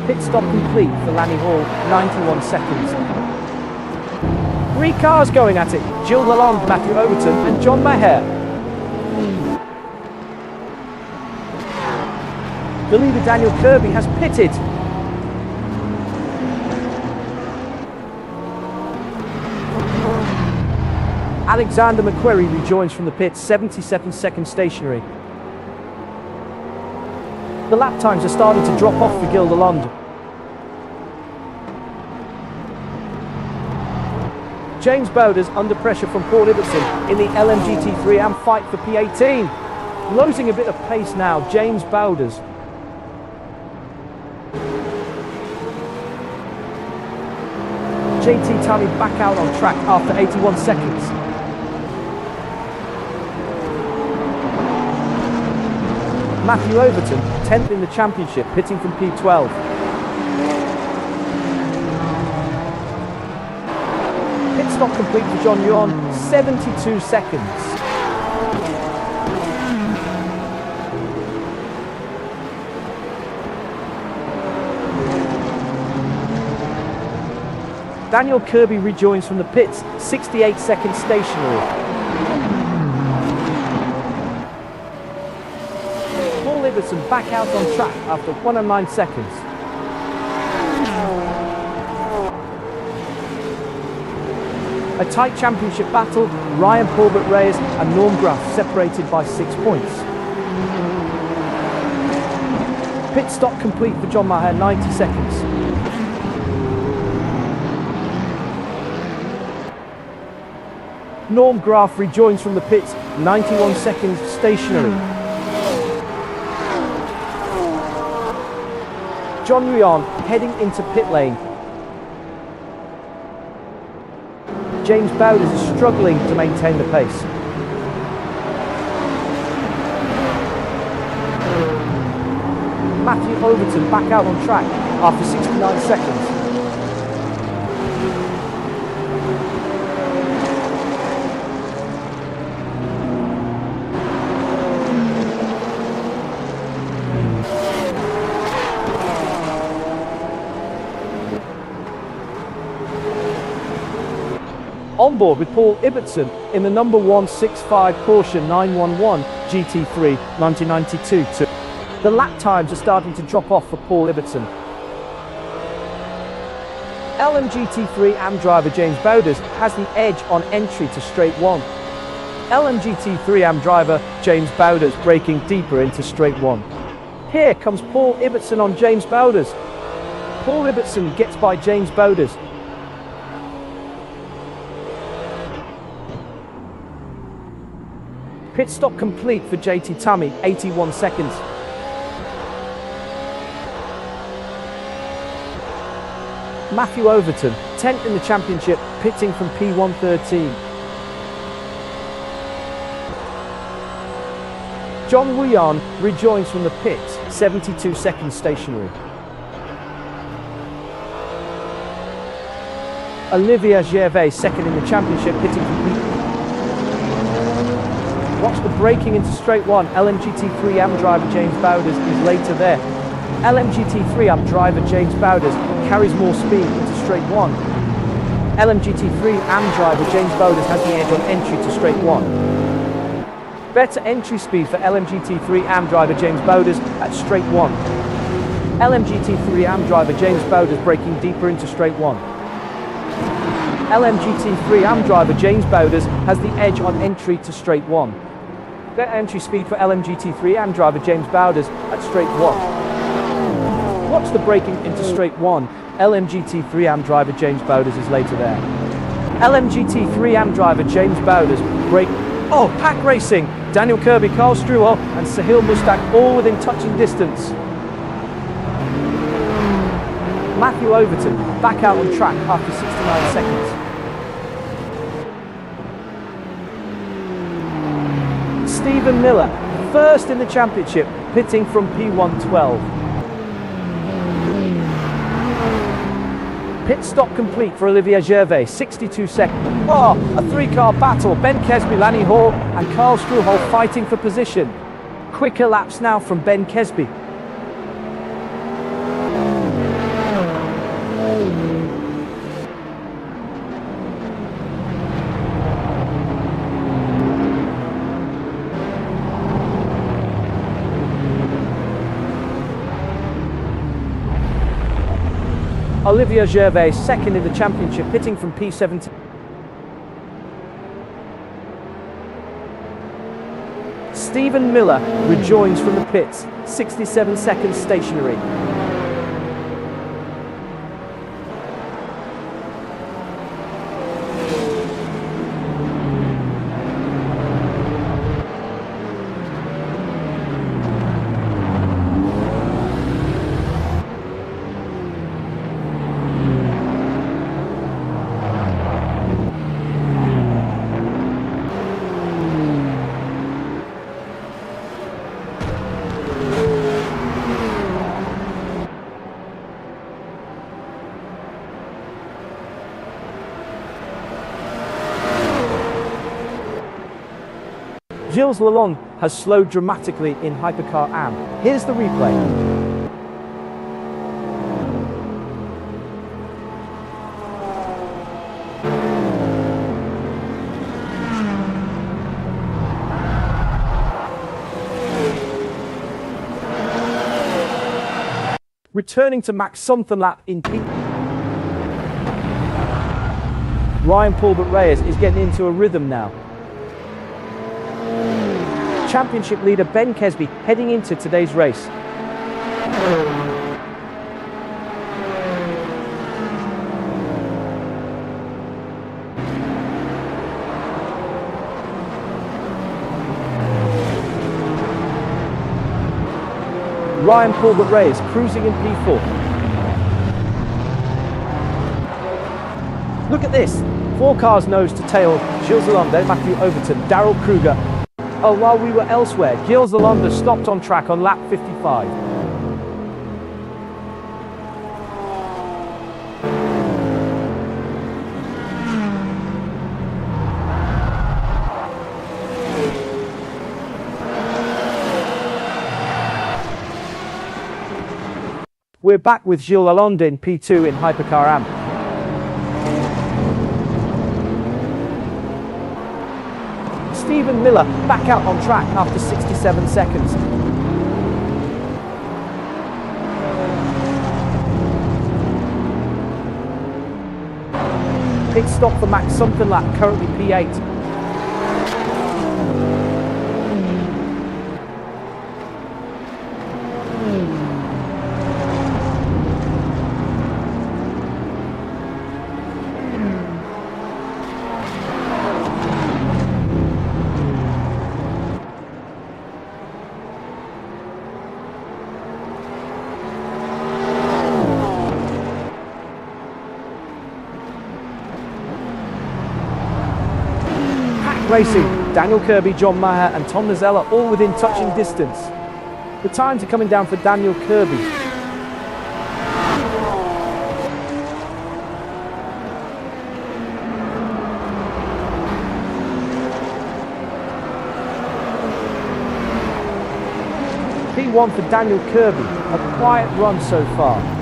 Speaker 13: Pit stop complete for Lanny Hall, 91 seconds. 3 cars going at it, Gilles Lalonde, Matthew Overton and John Maher. The leader Daniel Kirby has pitted. Alexander McQuarrie rejoins from the pit, 77 seconds stationary. The lap times are starting to drop off for Gilles Lalonde. James Bowders under pressure from Paul Ibbotson in the LMGT3 and fight for P18. Losing a bit of pace now, James Bowders. JT Tully back out on track after 81 seconds. Matthew Overton, 10th in the championship, pitting from P12. Pit stop complete for John Yuan, 72 seconds. Daniel Kirby rejoins from the pits, 68 seconds stationary. Paul Ibbotson back out on track after 109 seconds. A tight championship battle, Ryan Corbett Reyes and Norm Graf separated by 6 points. Pit stop complete for John Maher, 90 seconds. Norm Graf rejoins from the pits, 91 seconds stationary. John Ruyan heading into pit lane. James Bowders is struggling to maintain the pace. Matthew Overton back out on track after 69 seconds. On board with Paul Ibbotson in the number 165 Porsche 911 GT3 1992. The lap times are starting to drop off for Paul Ibbotson. LMGT3 AM driver James Bowders has the edge on entry to straight 1. LMGT3 AM driver James Bowders braking deeper into straight 1. Here comes Paul Ibbotson on James Bowders. Paul Ibbotson gets by James Bowders. Pit stop complete for JT Tammy, 81 seconds. Matthew Overton, 10th in the championship, pitting from P113. John Ruyan rejoins from the pits, 72 seconds stationary. Olivier Gervais, second in the championship, pitting from P. Watch the braking into straight 1. LMGT3 AM driver James Bowders is later there. LMGT3 AM driver James Bowders carries more speed into straight 1. LMGT3 AM driver James Bowders has the edge on entry to straight 1. Better entry speed for LMGT3 AM driver James Bowders at straight 1. LMGT3 AM driver James Bowders braking deeper into straight 1. LMGT3 AM driver James Bowders has the edge on entry to straight 1. Better entry speed for LMGT3 AM driver James Bowders at straight 1. Watch the braking into straight 1. LMGT3 AM driver James Bowders is later there. LMGT3 AM driver James Bowders brake. Oh, pack racing! Daniel Kirby, Carl Struwell and Sahil Mustak all within touching distance. Matthew Overton back out on track after 69 seconds. Stephen Miller, first in the championship, pitting from P112. Pit stop complete for Olivier Gervais, 62 seconds. Oh, a three-car battle. Ben Kesby, Lanny Hall and Carl Struwell fighting for position. Quicker laps now from Ben Kesby. Olivier Gervais, second in the championship, pitting from P17. Stephen Miller rejoins from the pits, 67 seconds stationary. Gilles Lalonde has slowed dramatically in Hypercar AM. Here's the replay. Returning to Max something lap in P. Ryan Paulbert Reyes is getting into a rhythm now. Championship leader Ben Kesby heading into today's race. Ryan Paulbert Reyes cruising in P4. Look at this. 4 cars nose to tail. Gilles Lalonde, Matthew Overton, Daryl Kruger. Oh, while we were elsewhere, Gilles Lalonde stopped on track on lap 55. We're back with Gilles Lalonde in P2 in Hypercar AM. Stephen Miller back out on track after 67 seconds. Pit stop for Max something lap, currently P8. Racing, Daniel Kirby, John Maher and Tom Nazella all within touching distance. The times are coming down for Daniel Kirby. P1 for Daniel Kirby, a quiet run so far.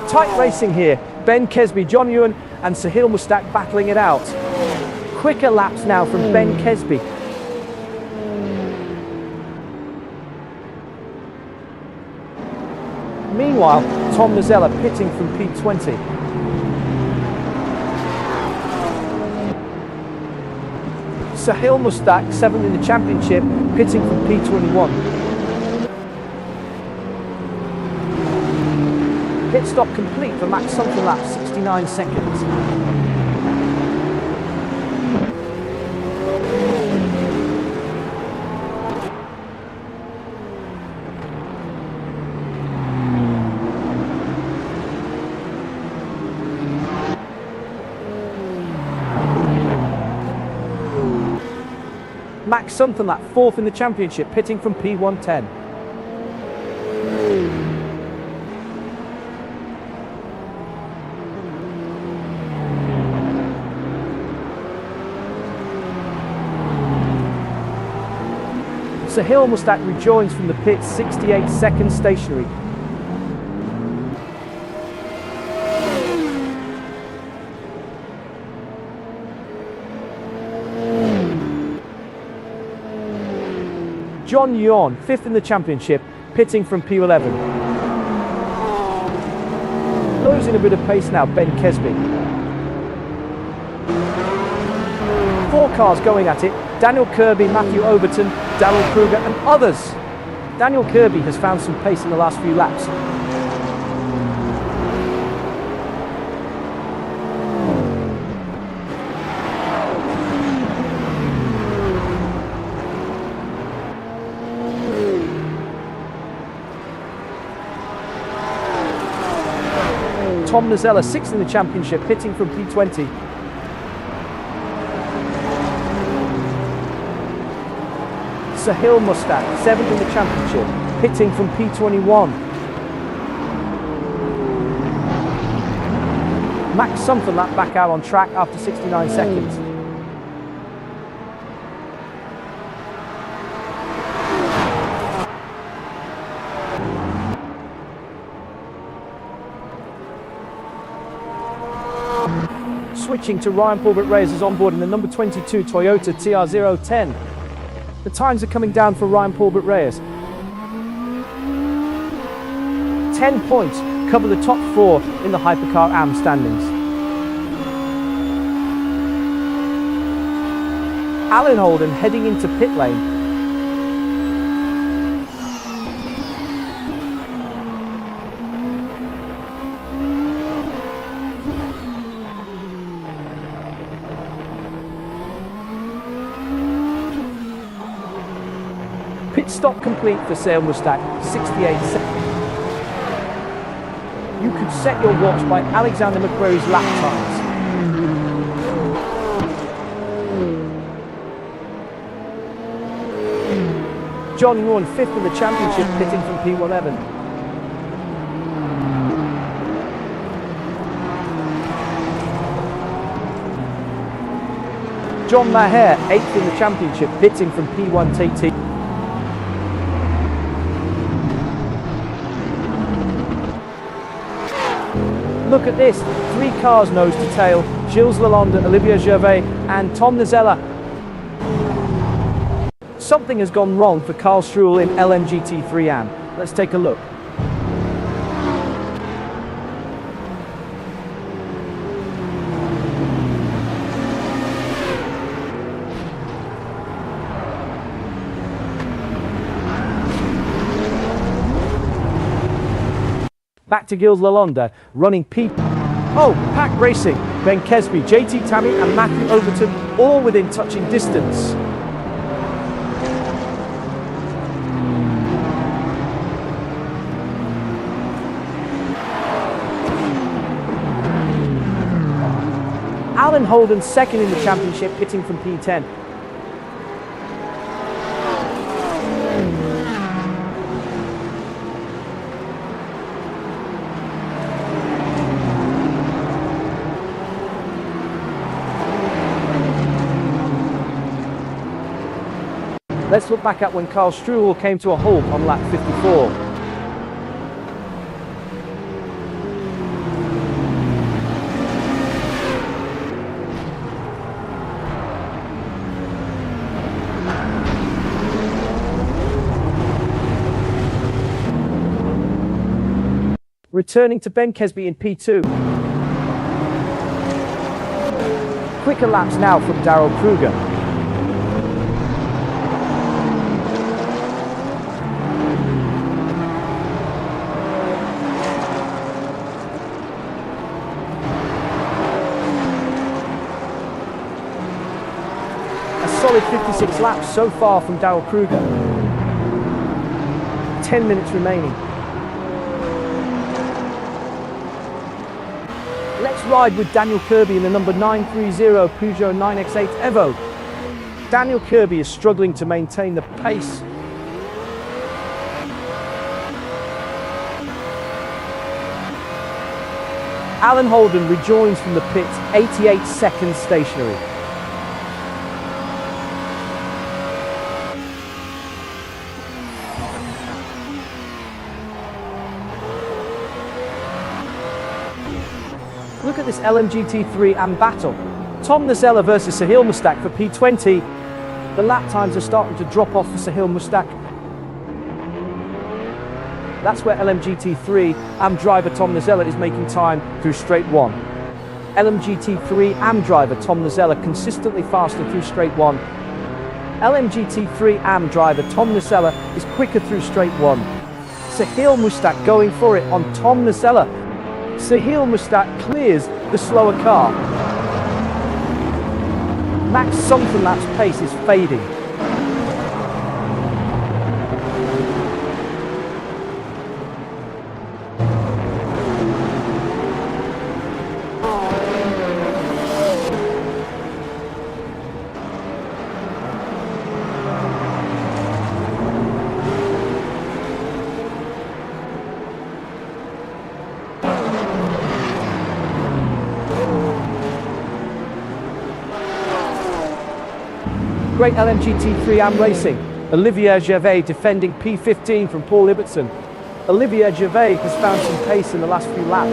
Speaker 13: Tight racing here. Ben Kesby, John Ewan and Sahil Mustak battling it out. Quicker laps now from Ben Kesby. Meanwhile, Tom Nazella pitting from P20. Sahil Mustak, 7th in the championship, pitting from P21. Pit stop complete for Max something lap, 69 seconds. Max something lap, 4th in the championship, pitting from P110. Sahil Mustak rejoins from the pit, 68 seconds stationary. John Yuan, 5th in the championship, pitting from P11. Losing a bit of pace now, Ben Kesby. 4 cars going at it. Daniel Kirby, Matthew Overton, Daryl Kruger and others. Daniel Kirby has found some pace in the last few laps. Tom Nazella, 6th in the championship, pitting from P20. Sahil Mustak, 7th in the championship, pitting from P21. Max something lap back out on track after 69 seconds. switching to Ryan Pulbert-Reyes is on board in the number 22 Toyota TR010. The times are coming down for Ryan Pulbert-Reyes. 10 points cover the top 4 in the Hypercar AM standings. Alan Holden heading into pit lane. Pit stop complete for Sale Mustang, 68 seconds. You could set your watch by Alexander McQuarrie's lap times. John Nguyen, 5th in the championship, pitting from P11. John Maher, 8th in the championship, pitting from P1TT. Look at this, 3 cars nose to tail, Gilles Lalonde, Olivier Gervais and Tom Nazella. Something has gone wrong for Karl Struhl in LMGT3 AM. Let's take a look. Back to Gilles Lalonde, running P. Oh, Pack Racing, Ben Kesby, JT Tammy and Matthew Overton, all within touching distance. Alan Holden, 2nd in the championship, pitting from P10. Let's look back at when Karl Struhl came to a halt on lap 54. Returning to Ben Kesby in P2. Quicker laps now from Darrell Kruger. Solid 56 laps so far from Darrell Kruger. 10 minutes remaining. Let's ride with Daniel Kirby in the number 930 Peugeot 9X8 Evo. Daniel Kirby is struggling to maintain the pace. Alan Holden rejoins from the pits, 88 seconds stationary. Look at this LMGT3 AM battle. Tom Nazella versus Sahil Mustak for P20. The lap times are starting to drop off for Sahil Mustak. That's where LMGT3 AM driver Tom Nazella is making time through straight 1. LMGT3 AM driver Tom Nazella consistently faster through straight 1. LMGT3 AM driver Tom Nazella is quicker through straight 1. Sahil Mustak going for it on Tom Nazella. Sahil Mustak clears the slower car. Max Somfenlap's pace is fading. Great LMGT3 AM racing. Olivier Gervais defending P15 from Paul Ibbotson. Olivier Gervais has found some pace in the last few laps.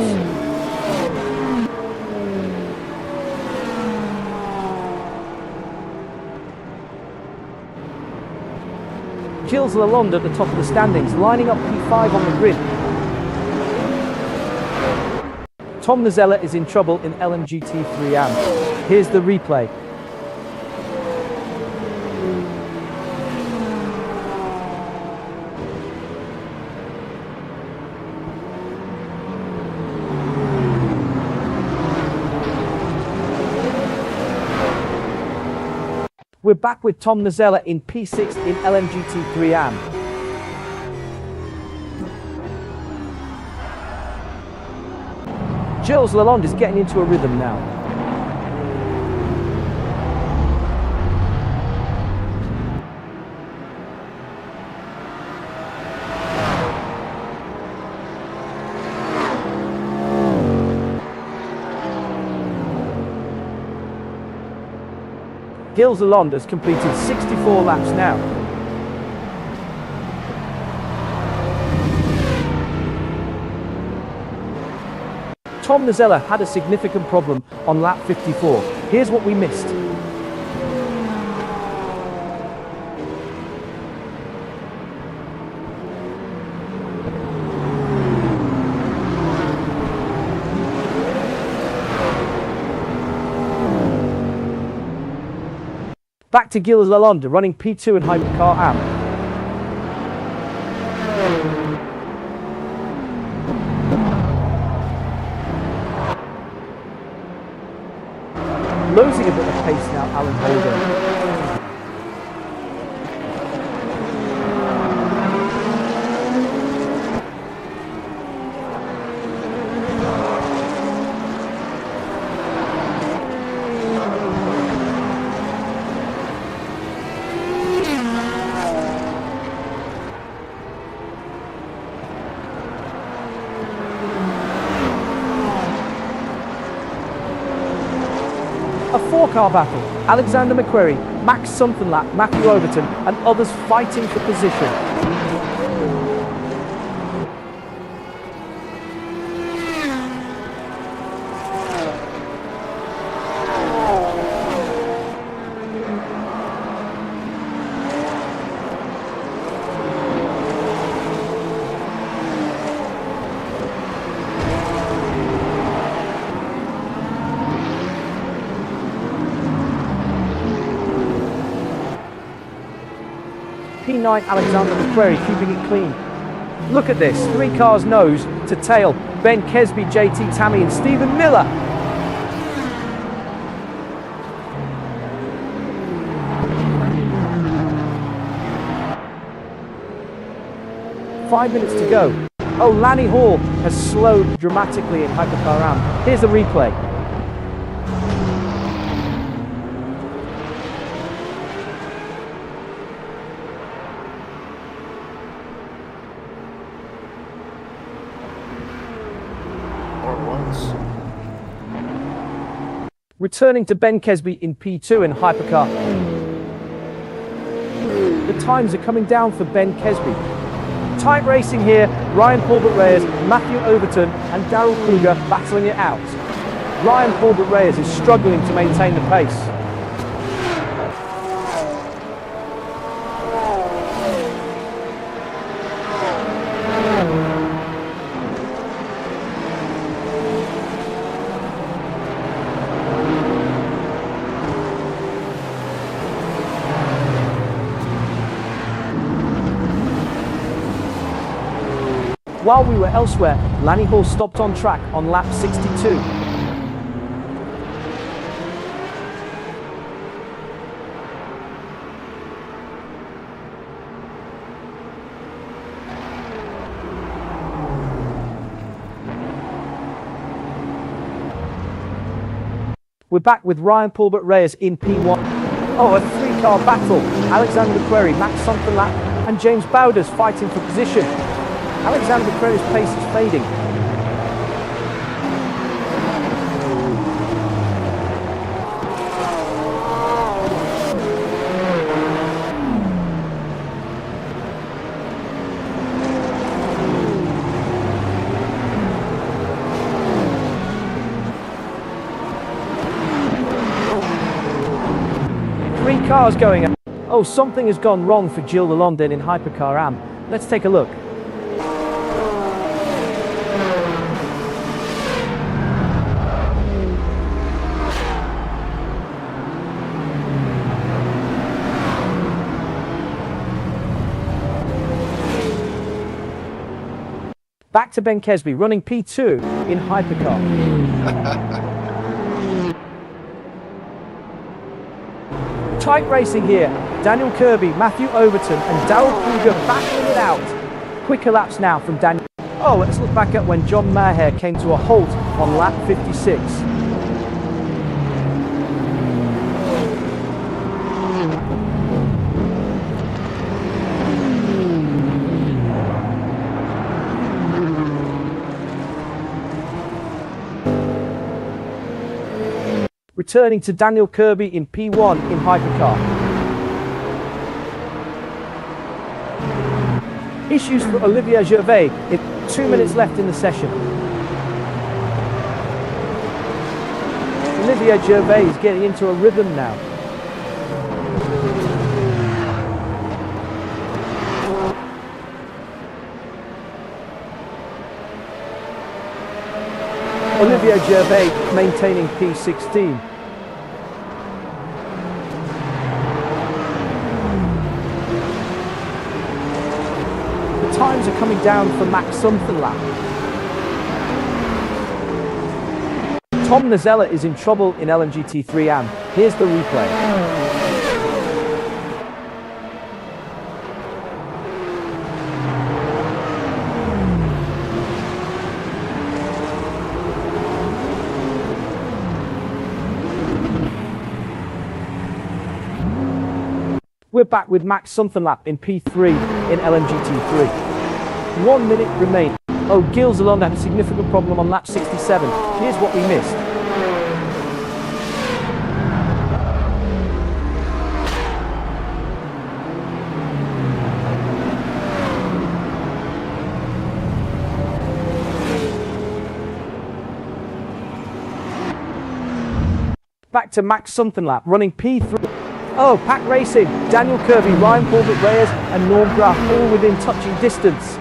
Speaker 13: Gilles Lalonde at the top of the standings, lining up P5 on the grid. Tom Nazella is in trouble in LMGT3 AM. Here's the replay. We're back with Tom Nazella in P6 in LMGT3 AM. Gilles Lalonde is getting into a rhythm now. Gilles Lalonde has completed 64 laps now. Tom Nazella had a significant problem on lap 54. Here's what we missed. Back to Gilles Lalonde running P2 in Hypercar AM. Losing a bit of pace now, Alan Holden. A four-car battle. Alexander McQuarrie, Max Somfenlap, Matthew Overton and others fighting for position. P9 Alexander McQuarrie keeping it clean. Look at this, 3 cars nose to tail. Ben Kesby, JT Tammy and Stephen Miller. Five minutes to go. Oh, Lanny Hall has slowed dramatically in Hypercar AM. Here's the replay. Returning to Ben Kesby in P2 in Hypercar. The times are coming down for Ben Kesby. Tight racing here, Ryan Paulbert-Reyes, Matthew Overton and Daryl Kruger battling it out. Ryan Paulbert-Reyes is struggling to maintain the pace. While we were elsewhere, Lanny Hall stopped on track on lap 62. We're back with Ryan Paulbert-Reyes in P1. Oh, a 3-car battle. Alexander McQuarrie, Max Somfenlap and James Bowders fighting for position. Alexander McQuarrie's pace is fading. Three cars going. Oh, something has gone wrong for Gilles Lalonde in Hypercar AM. Let's take a look. Back to Ben Kesby, running P2 in Hypercar. Tight racing here. Daniel Kirby, Matthew Overton and Darrell Kruger battling it out. Quicker laps now from Daniel. Oh, let's look back at when John Maher came to a halt on lap 56. Returning to Daniel Kirby in P1 in Hypercar. Issues for Olivier Gervais, 2 minutes left in the session. Olivier Gervais is getting into a rhythm now. Olivier Gervais maintaining P16. The times are coming down for Max Sommerlap. Tom Nazella is in trouble in LMGT3 AM. Here's the replay. We're back with Max Sommerlap in P3 in LMGT3. 1 minute remains. Oh, Gilles Lalonde had a significant problem on lap 67. Here's what we missed. Back to Max Sommerlap running P3. Oh, pack racing. Daniel Kirby, Ryan Corbett Reyes and Norm Graf all within touching distance.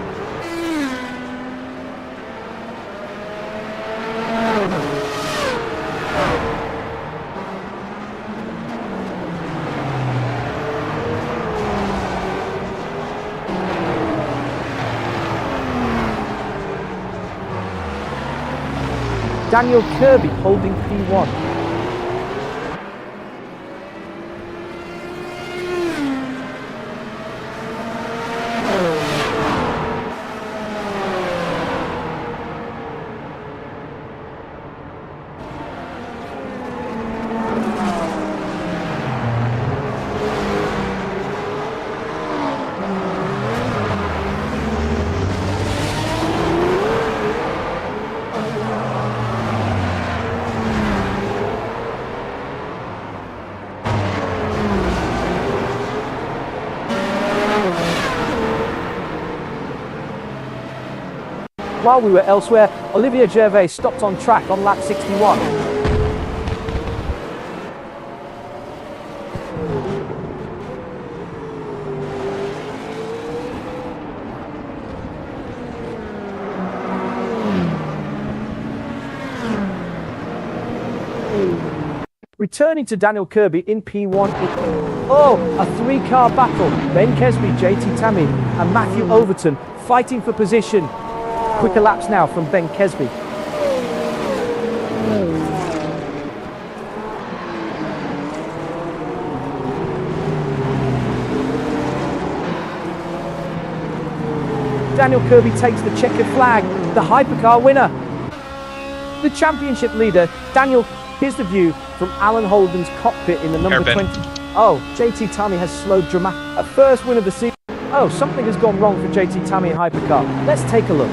Speaker 13: Daniel Kirby holding P1. While we were elsewhere, Olivier Gervais stopped on track on lap 61. Returning to Daniel Kirby in P1. Oh, a three-car battle. Ben Kesby, JT Tammy and Matthew Overton fighting for position. Quicker laps now from Ben Kesby. Daniel Kirby takes the checkered flag, the hypercar winner. The championship leader, Daniel, here's the view from Alan Holden's cockpit in the number 20. Oh, JT Tammy has slowed dramatically. A first win of the season. Oh, something has gone wrong for JT Tammy in hypercar. Let's take a look.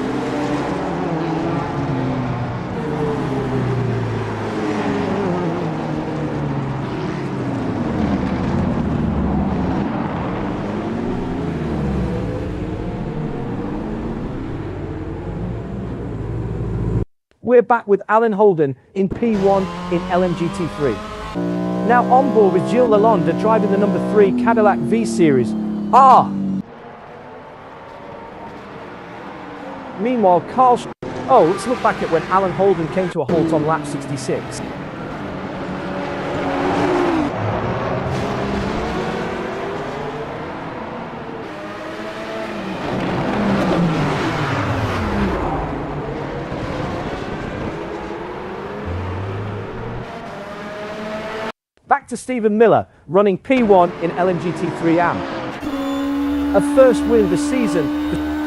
Speaker 13: We're back with Alan Holden in P1 in LMGT3. Now on board with Gilles Lalonde driving the number 3 Cadillac V-Series. Meanwhile, let's look back at when Alan Holden came to a halt on lap 66. Back to Stephen Miller, running P1 in LMGT3 AM. A first win this season,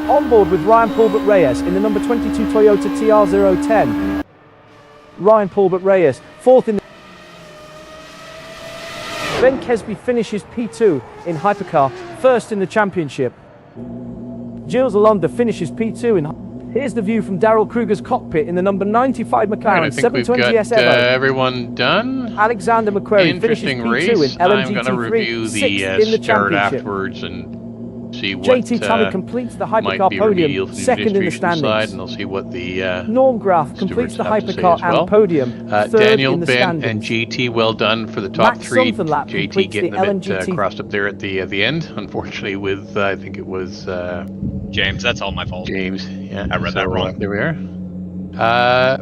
Speaker 13: on board with Ryan Pulbert Reyes in the number 22 Toyota TR010. Ryan Pulbert Reyes, fourth in the... Ben Kesby finishes P2 in Hypercar, first in the championship. Gilles Lalonde finishes P2 in... Here's the view from Daryl Kruger's cockpit in the number 95 McLaren 720S Evo.
Speaker 1: Everyone done.
Speaker 13: Alexander McQuarrie finishes P2
Speaker 1: race.
Speaker 13: in
Speaker 1: I'm
Speaker 13: LMGT3,
Speaker 1: going to review
Speaker 13: the
Speaker 1: start
Speaker 13: championship.
Speaker 1: afterwards and see what
Speaker 13: JT Tully completes the
Speaker 1: might
Speaker 13: Hypercar
Speaker 1: be
Speaker 13: podium,
Speaker 1: revealed from
Speaker 13: second in the
Speaker 1: distribution
Speaker 13: standings.
Speaker 1: side, and I'll see what the
Speaker 13: Norm Graff completes the
Speaker 1: stewards have to say
Speaker 13: Hypercar
Speaker 1: as well.
Speaker 13: and podium, third
Speaker 1: Daniel,
Speaker 13: in the
Speaker 1: Ben,
Speaker 13: standings.
Speaker 1: and GT, well done for the top
Speaker 13: Max
Speaker 1: three.
Speaker 13: Somfenlap
Speaker 1: JT
Speaker 13: completes
Speaker 1: getting
Speaker 13: the
Speaker 1: a bit
Speaker 13: LMGT.
Speaker 1: crossed up there at the end, unfortunately, with I think it was
Speaker 5: James. That's all my fault.
Speaker 1: James. Yeah,
Speaker 5: I read that wrong.
Speaker 1: There we are.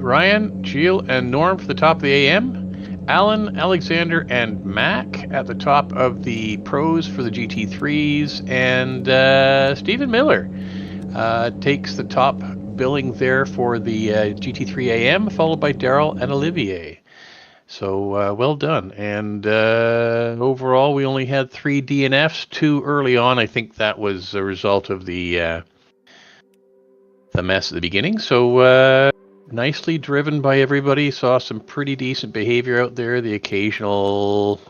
Speaker 1: Ryan, Gilles, and Norm for the top of the AM. Alan, Alexander, and Mac at the top of the pros for the GT3s, and Stephen Miller takes the top billing there for the GT3 AM, followed by Daryl and Olivier. So well done. And overall, we only had 3 DNFs, 2 early on. I think that was a result of the mess at the beginning. So nicely driven by everybody. Saw some pretty decent behavior out there. The occasional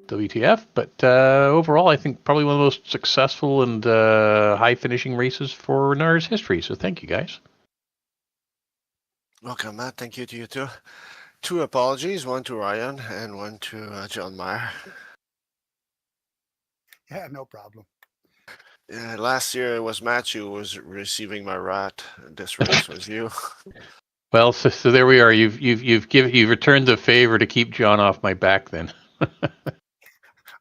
Speaker 1: WTF, but overall, I think probably one of the most successful and high finishing races for NARS history. So thank you, guys.
Speaker 7: Welcome, Matt. Thank you to you too. 2 apologies, one to Ryan and one to John Mayer.
Speaker 16: Yeah, no problem.
Speaker 7: Last year it was Matthew who was receiving my rat. This race was you.
Speaker 1: Well, so there we are. You've returned the favor to keep John off my back. Then.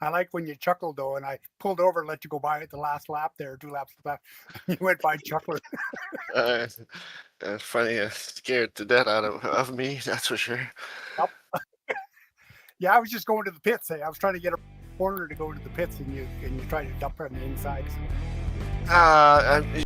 Speaker 16: I like when you chuckled though, and I pulled over and let you go by at the last lap there, 2 laps back. You went by chuckling.
Speaker 7: Funny, scared to death out of me. That's for sure.
Speaker 16: Yep. Yeah, I was just going to the pits. I was trying to get a corner to go to the pits, and you tried to dump on the inside. So.